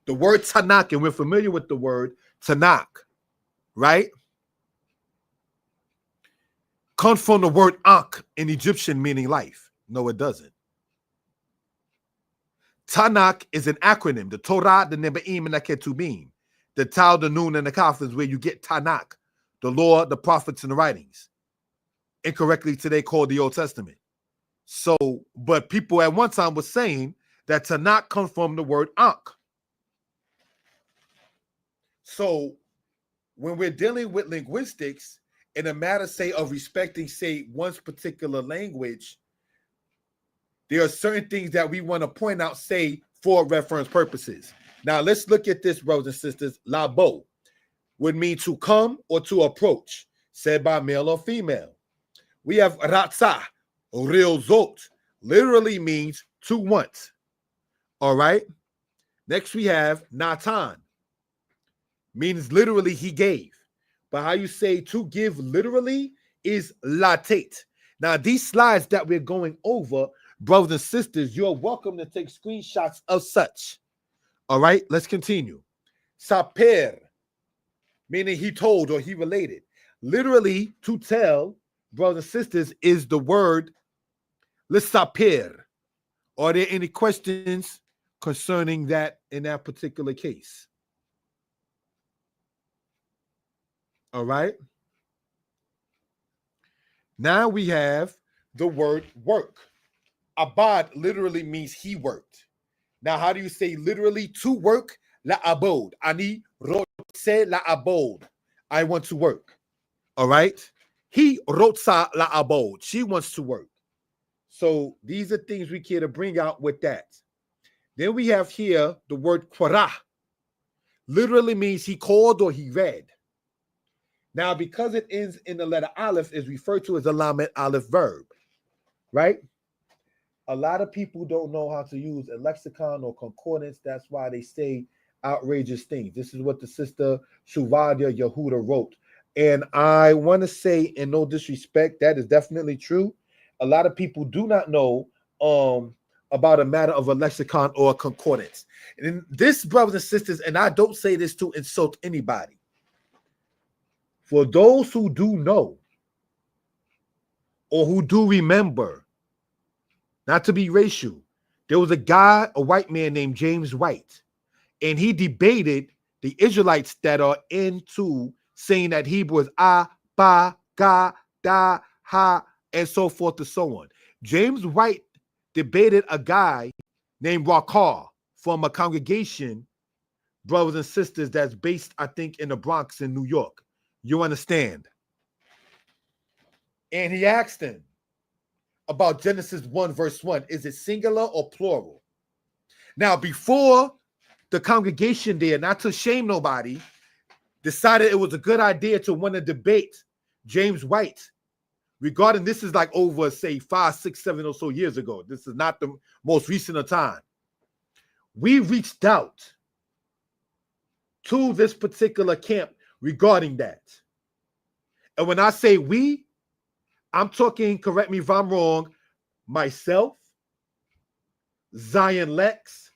the word Tanakh, and we're familiar with the word Tanakh, right? Comes from the word Ankh in Egyptian, meaning life. No, it doesn't. Tanakh is an acronym. The Torah, the Nebaim, and the Ketubim. The Tau, the Nun, and the Kaf is where you get Tanakh, the law, the prophets, and the writings. Incorrectly today called the Old Testament. So, but people at one time were saying that Tanakh comes from the word Ankh. So when we're dealing with linguistics, in a matter, say, of respecting, say, one's particular language, there are certain things that we want to point out, say, for reference purposes. Now, let's look at this, brothers and sisters. Labo would mean to come or to approach, said by male or female. We have ratza, real zot, literally means to want. All right. Next, we have natan, means literally he gave. But how you say to give literally is latate. Now, these slides that we're going over, brothers and sisters, you're welcome to take screenshots of such. All right, let's continue. Saper, meaning he told or he related. Literally, to tell, brothers and sisters, is the word lesaper. Are there any questions concerning that in that particular case? All right. Now we have the word work. Abad literally means he worked. Now, how do you say literally to work? La abode. Ani rotse la abode. I want to work. All right. He rotsa la abode. She wants to work. So these are things we care to bring out with that. Then we have here the word qara. Literally means he called or he read. Now, because it ends in the letter aleph, is referred to as a lamed aleph verb, right? A lot of people don't know how to use a lexicon or concordance. That's why they say outrageous things. This is what the sister Shuvadia Yehuda wrote. And I want to say, in no disrespect, that is definitely true. A lot of people do not know about a matter of a lexicon or a concordance. And this, brothers and sisters, and I don't say this to insult anybody. For those who do know or who do remember, not to be racial, there was a guy, a white man named James White, and he debated the Israelites that are into saying that Hebrew is ba, ga, da, ha, and so forth and so on. James White debated a guy named Rakar from a congregation, brothers and sisters, that's based, I think, in the Bronx in New York. You understand? And he asked him about Genesis 1 verse 1. Is it singular or plural? Now, before the congregation there, not to shame nobody, decided it was a good idea to want to debate James White regarding, this is like over, say, 5, 6, 7 or so years ago. This is not the most recent of time. We reached out to this particular camp regarding that. And when I say we, I'm talking, correct me if I'm wrong, myself, Zion Lex,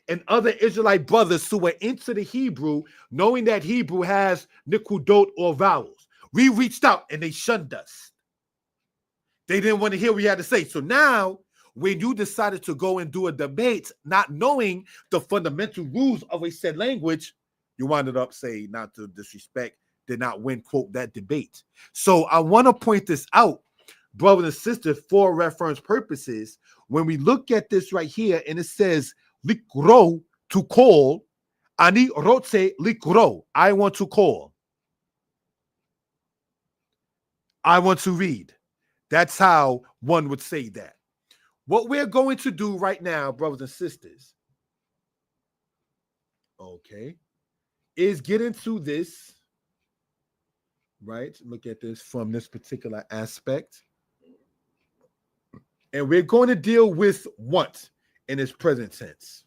and other Israelite brothers who were into the Hebrew, knowing that Hebrew has nikudot or vowels. We reached out and they shunned us. They didn't want to hear what we had to say. So now, when you decided to go and do a debate, not knowing the fundamental rules of a said language, you wound up saying, not to disrespect, did not win, quote, that debate. So I want to point this out, brothers and sisters, for reference purposes. When we look at this right here, and it says, likro, to call, ani rotse likro, I want to call. I want to read. That's how one would say that. What we're going to do right now, brothers and sisters, okay, is get into this, right? Look at this from this particular aspect. And we're going to deal with want in its present tense.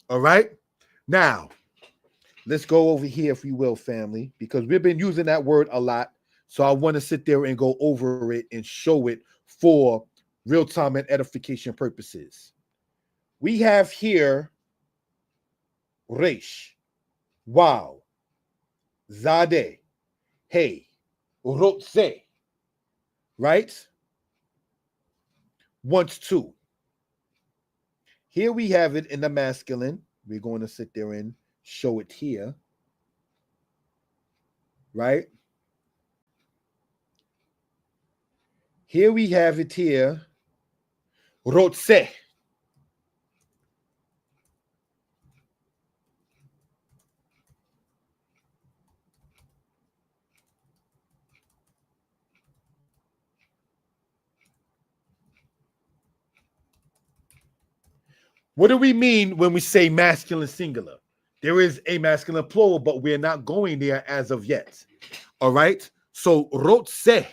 All right? Now, let's go over here, if you will, family, because we've been using that word a lot. So I want to sit there and go over it and show it for real-time and edification purposes. We have here Resh, wow, Zadeh, hey, Rotze, right? Wants to. Here we have it in the masculine. We're going to sit there and show it here, right? Here we have it here, Rotze. What do we mean when we say masculine singular? There is a masculine plural, but we're not going there as of yet. All right? So, rotse.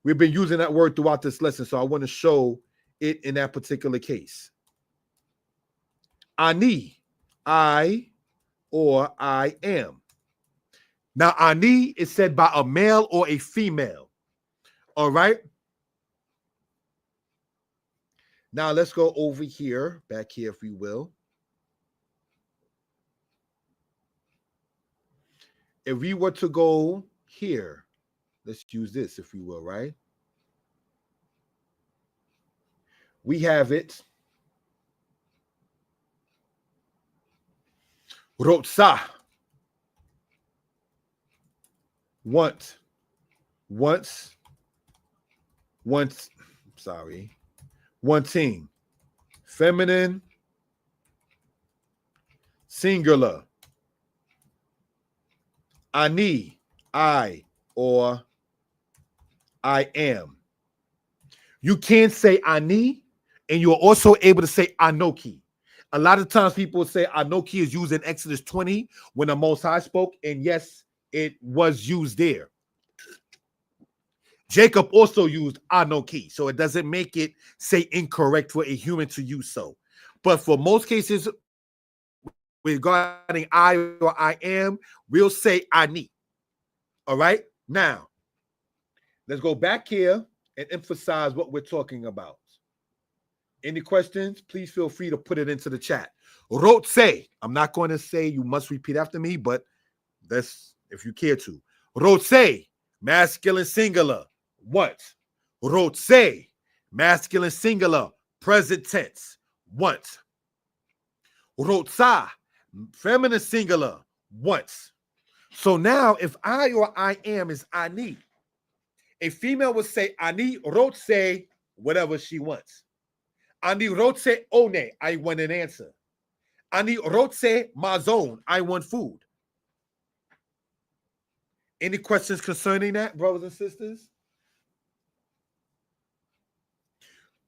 We've been using that word throughout this lesson, so I want to show it in that particular case. Ani, I, or I am. Now, ani is said by a male or a female. All right? Now, let's go over here, back here, if we will. If we were to go here, let's use this, if we will, right? We have it. Rotsa. Once. Sorry. Wanting. Feminine. Singular. Ani, I, or I am. You can say ani, and you're also able to say anoki. A lot of times people say Anoki is used in Exodus 20 when the Most High spoke, and yes, it was used there. Jacob also used Anoki, so it doesn't make it say incorrect for a human to use so. But for most cases regarding I or I am, we'll say Ani. All right? Now, let's go back here and emphasize what we're talking about. Any questions? Please feel free to put it into the chat. Wrote say. I'm not going to say you must repeat after me, but that's if you care to. Wrote say, masculine singular. Once. Wrote say, masculine singular, present tense. Once. Wrote sa, feminine singular. Once. So now, if I or I am is Ani, a female would say Ani wrote say whatever she wants. Ani wrote say one, I want an answer. Ani wrote say mazon, I want food. Any questions concerning that, brothers and sisters?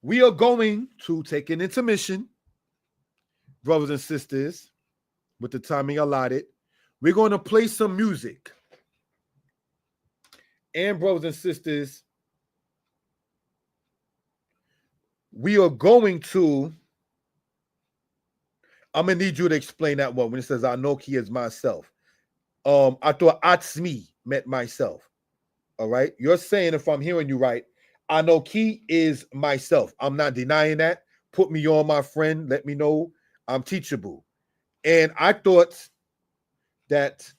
We are going to take an intermission, brothers and sisters, with the timing allotted. We're going to play some music. And brothers and sisters, we are going to, I'm going to need you to explain that one when it says Anoki is myself. I thought Atzmi meant myself. All right. You're saying, if I'm hearing you right, Anoki is myself. I'm not denying that. Put me on, my friend. Let me know I'm teachable. And I thought that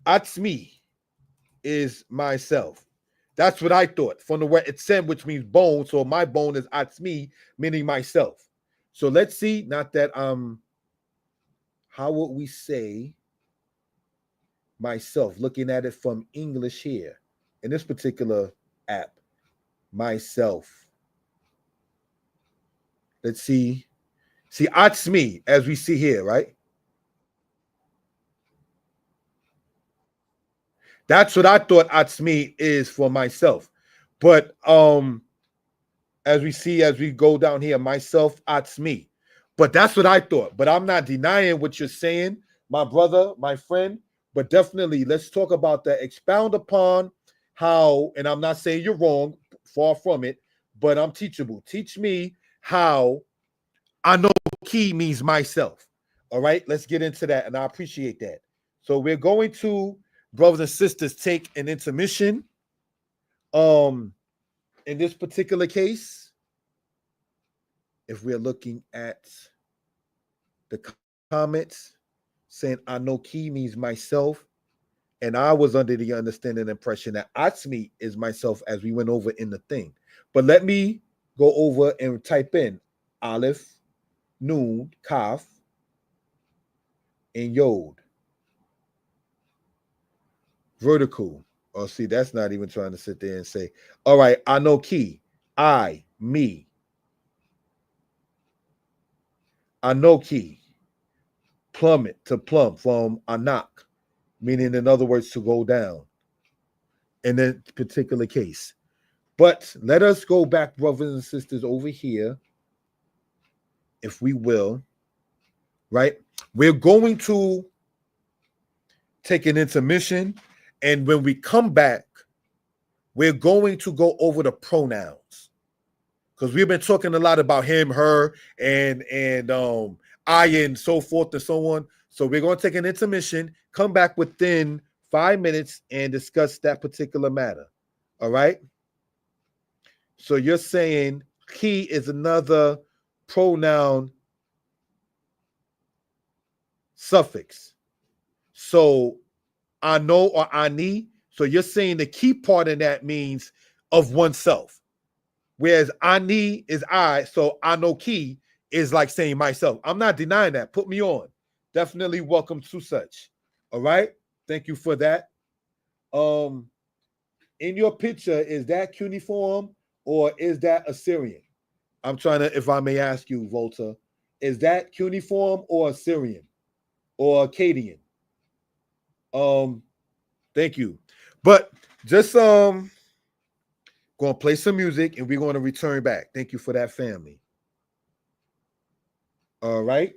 Atzmi is myself. That's what I thought from the word etzem, which means bone. So my bone is Atzmi, meaning myself. So let's see. Not that how would we say myself? Looking at it from English here in this particular app, myself. Let's see. See, Atzmi, as we see here, right? That's what I thought Atzmi is for myself. But as we see, as we go down here, myself, Atzmi. But that's what I thought. But I'm not denying what you're saying, my brother, my friend. But definitely, let's talk about that. Expound upon how, and I'm not saying you're wrong, far from it, but I'm teachable. Teach me how Anoki means myself. All right, let's get into that, and I appreciate that. So we're going to, brothers and sisters, take an intermission. In this particular case, if we're looking at the comments saying Anoki means myself, and I was under the understanding and impression that Atzmi is myself as we went over in the thing. But let me go over and type in Aleph, Noon, Kaf, and Yod. Vertical. Oh, see, that's not even trying to sit there and say, all right, Anoki, I, me. Anoki, plummet, to plumb, from Anak, meaning, in other words, to go down in that particular case. But let us go back, brothers and sisters, over here, if we will, right? We're going to take an intermission, and when we come back, we're going to go over the pronouns, because we've been talking a lot about him, her, and I, and so forth and so on. So we're going to take an intermission, come back within 5 minutes, and discuss that particular matter. All right? So you're saying he is another pronoun suffix. So I know or ani. So you're saying the key part in that means of oneself. Whereas ani is I. So anoki is like saying myself. I'm not denying that. Put me on. Definitely welcome to such. All right. Thank you for that. In your picture, is that cuneiform or is that Assyrian? I'm trying to, if I may ask you, Volta, is that cuneiform or Assyrian or Akkadian? Thank you. But just going to play some music and we're going to return back. Thank you for that, family. All right.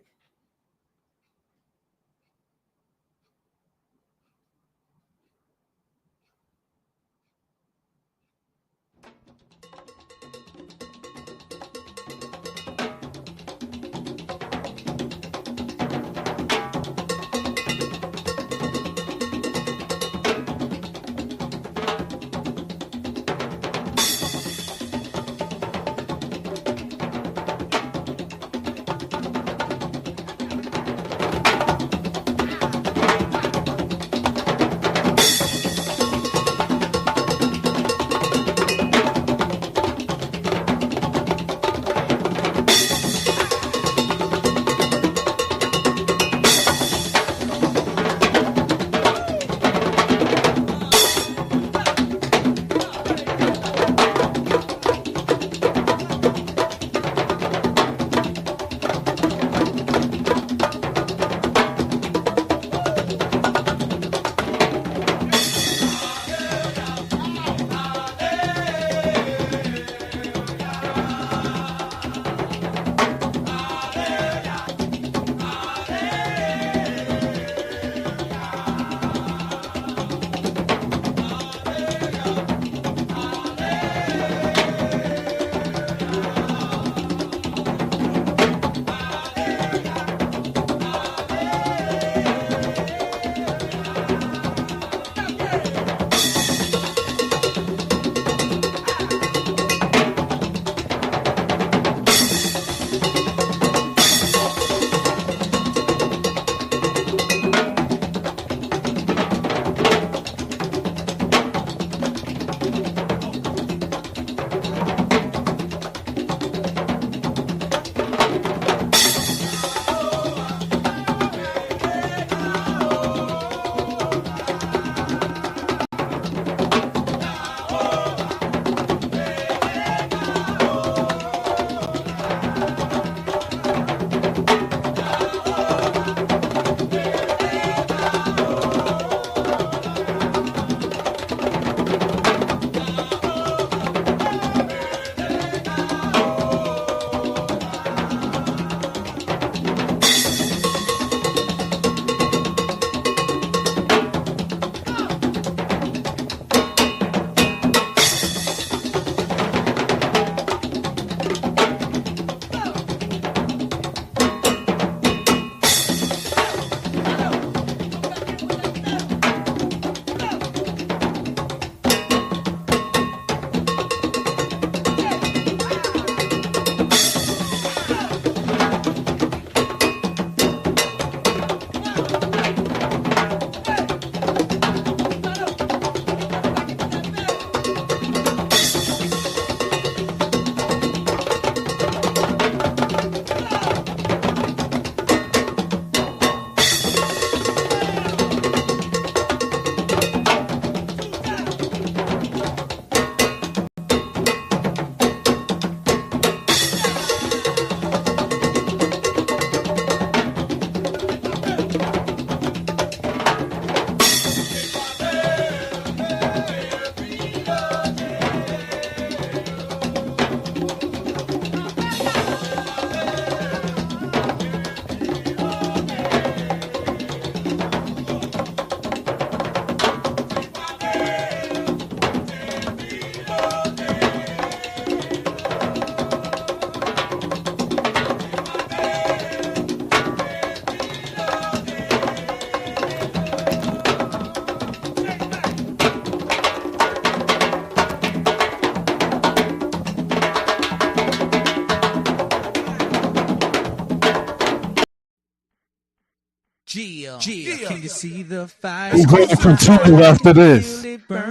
Can you see the fire? We're going to continue after this.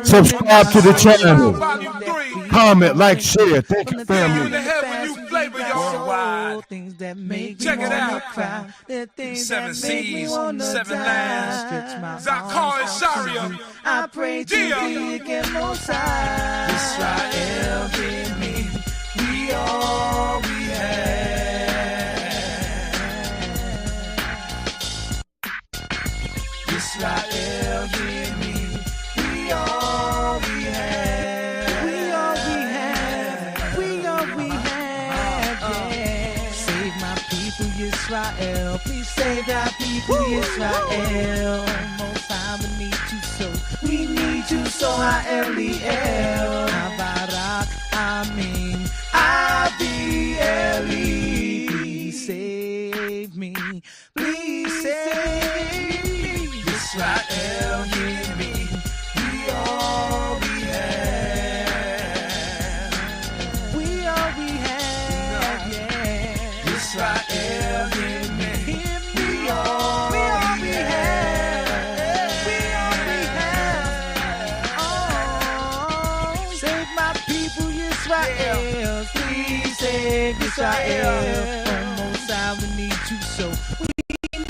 Subscribe to the channel. Comment, like, share. Thank you, family. Things that make Check it out. Cry. 7 C's, 7 lands. Zakar Zakar and Sharia. I pray to thee again, Most High. Israel, give me. We all we have. Israel, give me. We all we have. We all we have. We all we have. Yeah. Save my people, Israel. Israel. Please save thy people, Israel. Most High, we need you so. We need you so, Ha'eliel. Avarak, Amin, Avi-Eli. Please save me. Please save me. Israel, hear me. We all we have. We all we have, yeah. Israel, hear me. We all we have. We all we have. Oh, save my people, Israel. Please save Israel. Most High, we need you so. We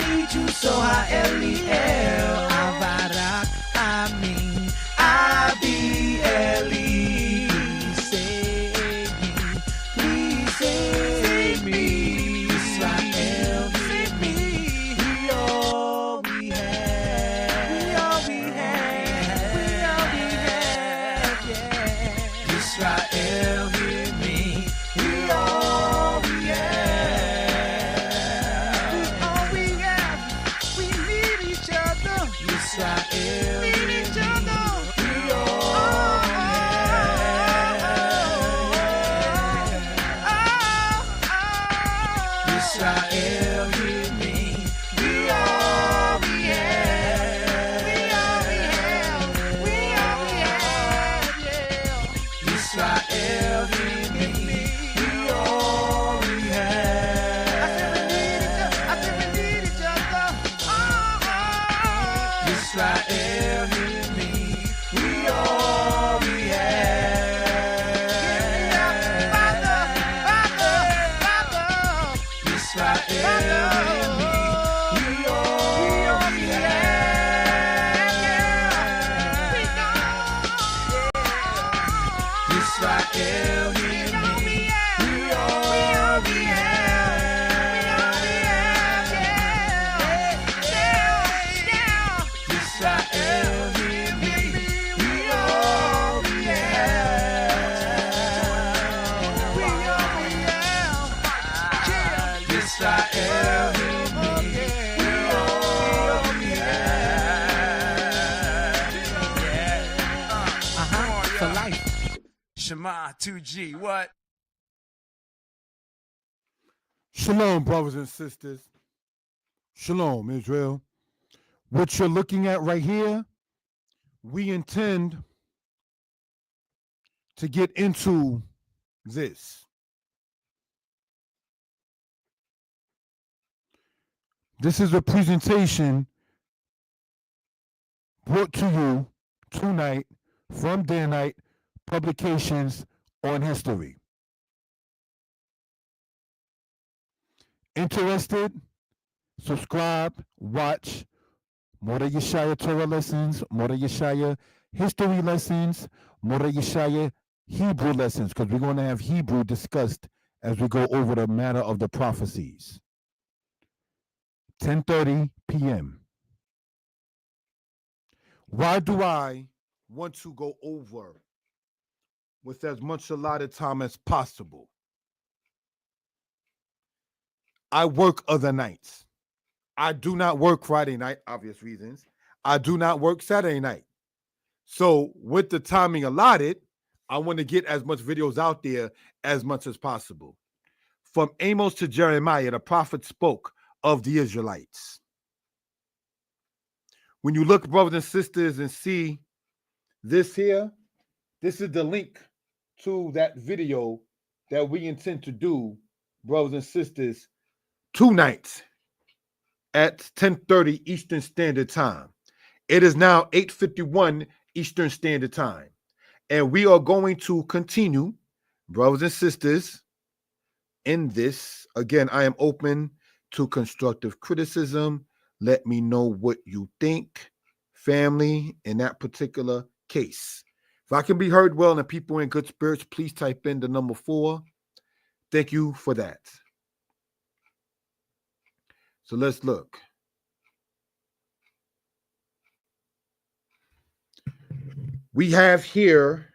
need you so, Ha'eliel. Avarak, Amin, Abi-Eli. Please save me. Please save me. Israel, save me. We all we have. We all we have. We all we have, yeah. Israel, hear me. We all we have. We all we have. We need each other. Israel, need each other. We all we have. Israel, hear me. We all we have. We all we have. We all we have, yeah. Israel, hear me. We all we have. I said we need each other. Israel, hear me. We all we have. Father. Israel, hear me. We all we have. Israel, hear me. We all we have. Israel, hear me. We all we have. We all we have. Israel, hear me. We all we have. For life. Shema 2G. What? Shalom, brothers and sisters. Shalom, Israel. What you're looking at right here, we intend to get into this. This is a presentation brought to you tonight from Day and Night Publications on History. Interested? Subscribe, watch Mora Yeshaya Torah lessons, Mora Yeshaya history lessons, Mora Yeshaya Hebrew lessons, because we're going to have Hebrew discussed as we go over the matter of the prophecies. 10:30 p.m. Why do I want to go over with as much allotted time as possible? I work other nights. I do not work Friday night, obvious reasons. I do not work Saturday night. So with the timing allotted, I want to get as much videos out there as much as possible. From Amos to Jeremiah, the prophet spoke of the Israelites. When you look, brothers and sisters, and see this here, this is the link to that video that we intend to do, brothers and sisters, tonight at 10:30 Eastern Standard Time. It is now 8:51 Eastern Standard Time. And we are going to continue, brothers and sisters, in this. Again, I am open to constructive criticism. Let me know what you think, family, in that particular case. If I can be heard well and people in good spirits, please type in the number 4. Thank you for that. So let's look. We have here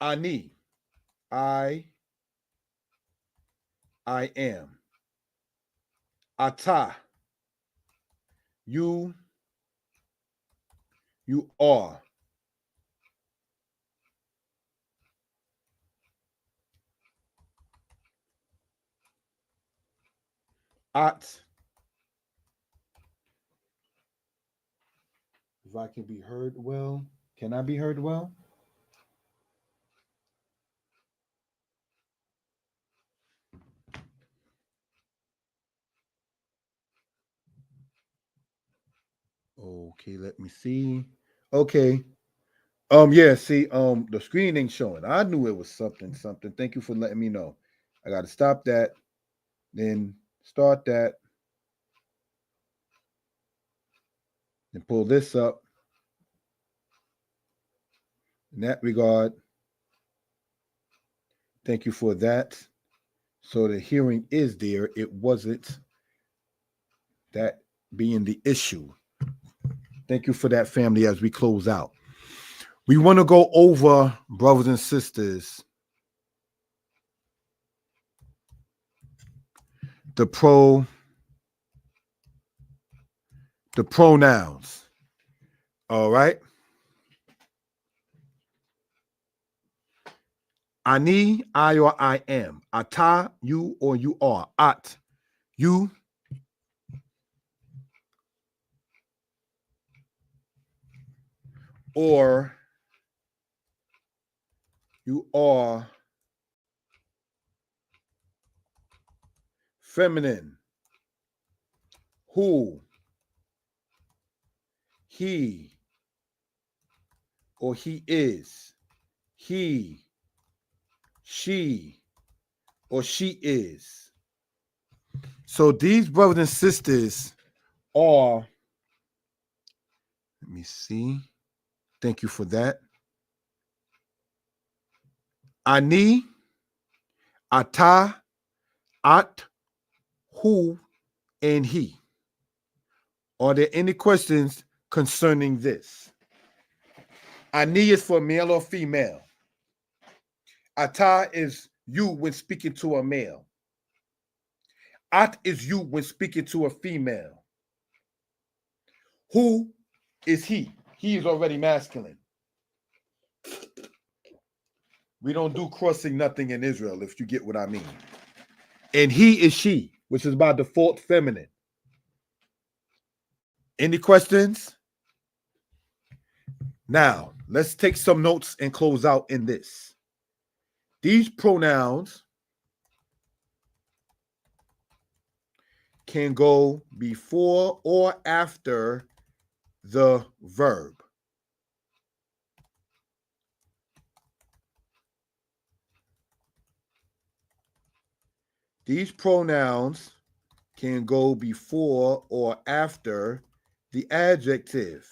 Ani. I I am. Ata, you are. At, if I can be heard well, can I be heard well? Okay, let me see. Okay. Yeah, see, the screen ain't showing. I knew it was something. Thank you for letting me know. I gotta stop that, then start that, and pull this up. In that regard, thank you for that. So the hearing is there. It wasn't that being the issue. Thank you for that, family, as we close out. We want to go over, brothers and sisters, the pronouns. All right. Ani, I or I am. Ata, you or you are. At, you. Or you are feminine. Who, he, or he is. He, she, or she is. So these brothers and sisters are, let me see. Thank you for that. Ani, ata, at, who, and he. Are there any questions concerning this? Ani is for male or female. Ata is you when speaking to a male. At is you when speaking to a female. Who is he? He is already masculine. We don't do crossing nothing in Israel, if you get what I mean. And he is she, which is by default feminine. Any questions? Now, let's take some notes and close out in this. These pronouns can go before or after the verb. These pronouns can go before or after the adjective.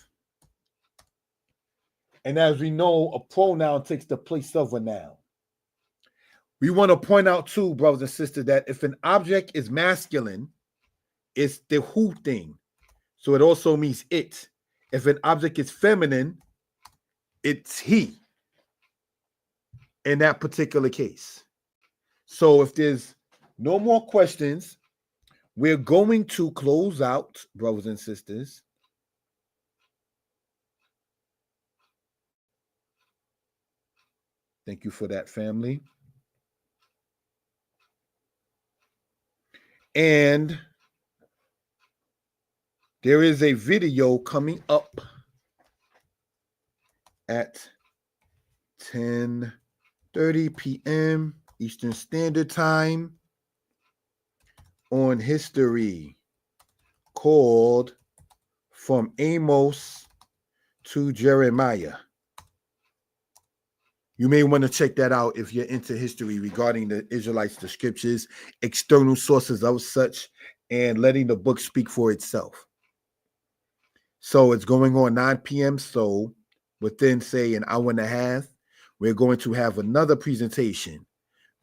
And as we know, a pronoun takes the place of a noun. We want to point out too, brothers and sisters, that if an object is masculine, it's the who thing. So it also means it. If an object is feminine, it's he in that particular case. So if there's no more questions, we're going to close out, brothers and sisters. Thank you for that, family. And there is a video coming up at 10:30 p.m. Eastern Standard Time on history called From Amos to Jeremiah. You may want to check that out if you're into history regarding the Israelites, the scriptures, external sources of such, and letting the book speak for itself. So it's going on 9 p.m. So within, say, an hour and a half, we're going to have another presentation,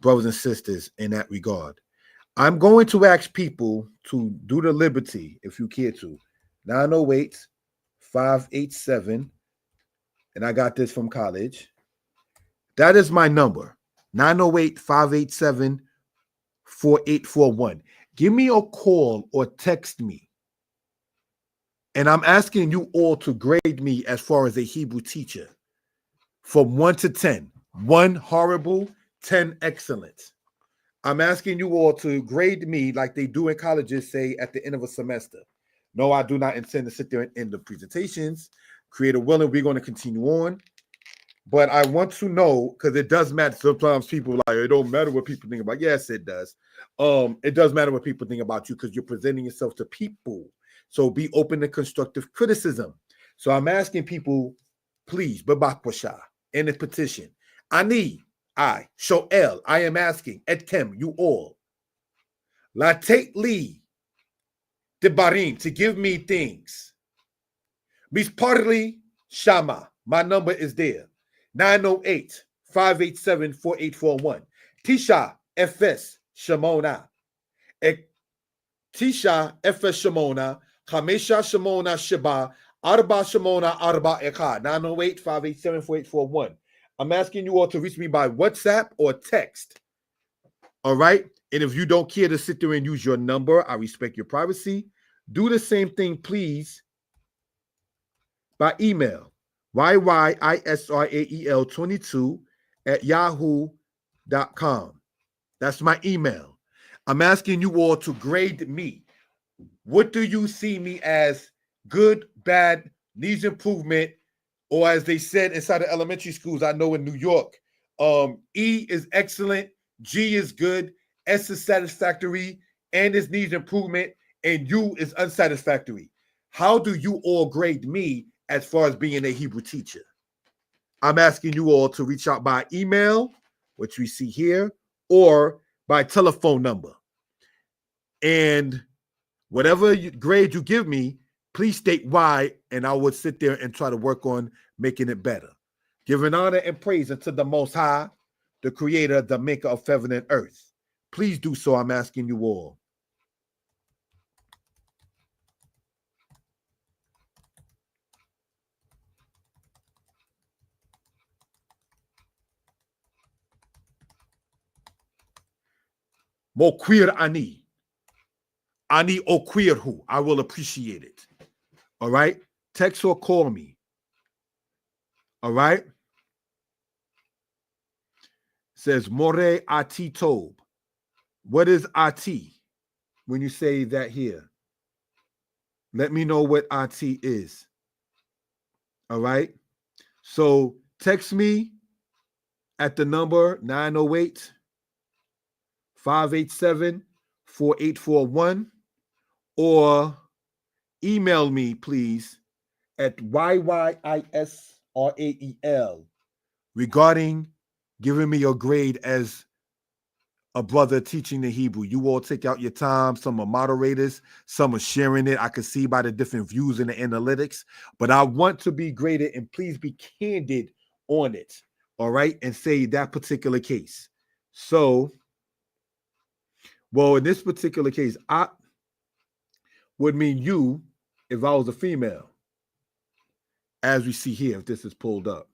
brothers and sisters, in that regard. I'm going to ask people to do the liberty, if you care to, 908-587, and I got this from college. That is my number, 908-587-4687. 4841. Give me a call or text me. And I'm asking you all to grade me as far as a Hebrew teacher from 1 to 10. 1 horrible, 10 excellent. I'm asking you all to grade me like they do in colleges, say at the end of a semester. No, I do not intend to sit there and end the presentations. Creator willing, we're going to continue on. But I want to know, because it does matter. Sometimes people like, it don't matter what people think about. Yes, it does. It does matter what people think about you because you're presenting yourself to people. So be open to constructive criticism. So I'm asking people, please, Babakwasha, in the petition. Shoel, I am asking, Etkem, you all. Latate li, Debarim, to give me things. Misparli Shama, my number is there. 908-587-4841. Tisha FS Shimona. Tisha FS Shimona. Kamesha Shimona Shiba. Arba Shimona Arba Eka. 908-587-4841. I'm asking you all to reach me by WhatsApp or text. All right. And if you don't care to sit there and use your number, I respect your privacy. Do the same thing, please, by email. YYISRAEL22@yahoo.com. That's my email. I'm asking you all to grade me. What do you see me as? Good, bad, needs improvement, or as they said inside the elementary schools, I know in New York, E is excellent, G is good, S is satisfactory, N is needs improvement, and U is unsatisfactory. How do you all grade me as far as being a Hebrew teacher? I'm asking you all to reach out by email, which we see here, or by telephone number. And whatever grade you give me, please state why, and I would sit there and try to work on making it better. Giving honor and praise unto the Most High, the Creator, the Maker of heaven and earth. Please do so, I'm asking you all. Mo queer ani o queer who. I will appreciate it. All right. Text or call me. All right. Says More Ati Tob. What is Ati when you say that here? Let me know what Ati is. All right. So text me at the number 908-587-4841 or email me, please, at YYISRAEL regarding giving me your grade as a brother teaching the Hebrew. You all take out your time. Some are moderators. Some are sharing it. I can see by the different views in the analytics. But I want to be graded, and please be candid on it. All right? And say that particular case. So, well, in this particular case, I would mean you if I was a female, as we see here, if this is pulled up.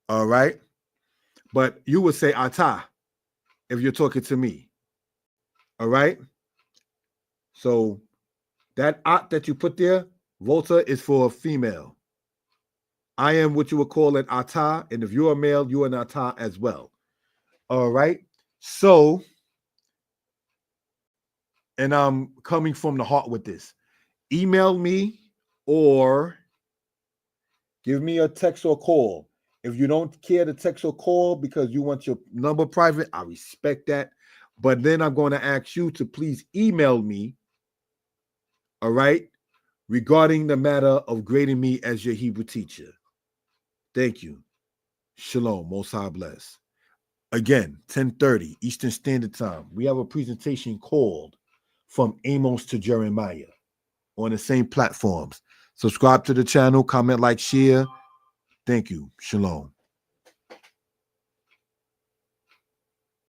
All right? But you would say ata if you're talking to me. All right? So that at that you put there, Volta, is for a female. I am what you would call an ata, and if you're a male, you're an ata as well. All right? So, and I'm coming from the heart with this. Email me or give me a text or call. If you don't care to text or call because you want your number private, I respect that. But then I'm going to ask you to please email me, all right, regarding the matter of grading me as your Hebrew teacher. Thank you. Shalom. Most High bless. Again, 10:30 Eastern Standard Time. We have a presentation called From Amos to Jeremiah on the same platforms. Subscribe to the channel, comment, like, share. Thank you. Shalom.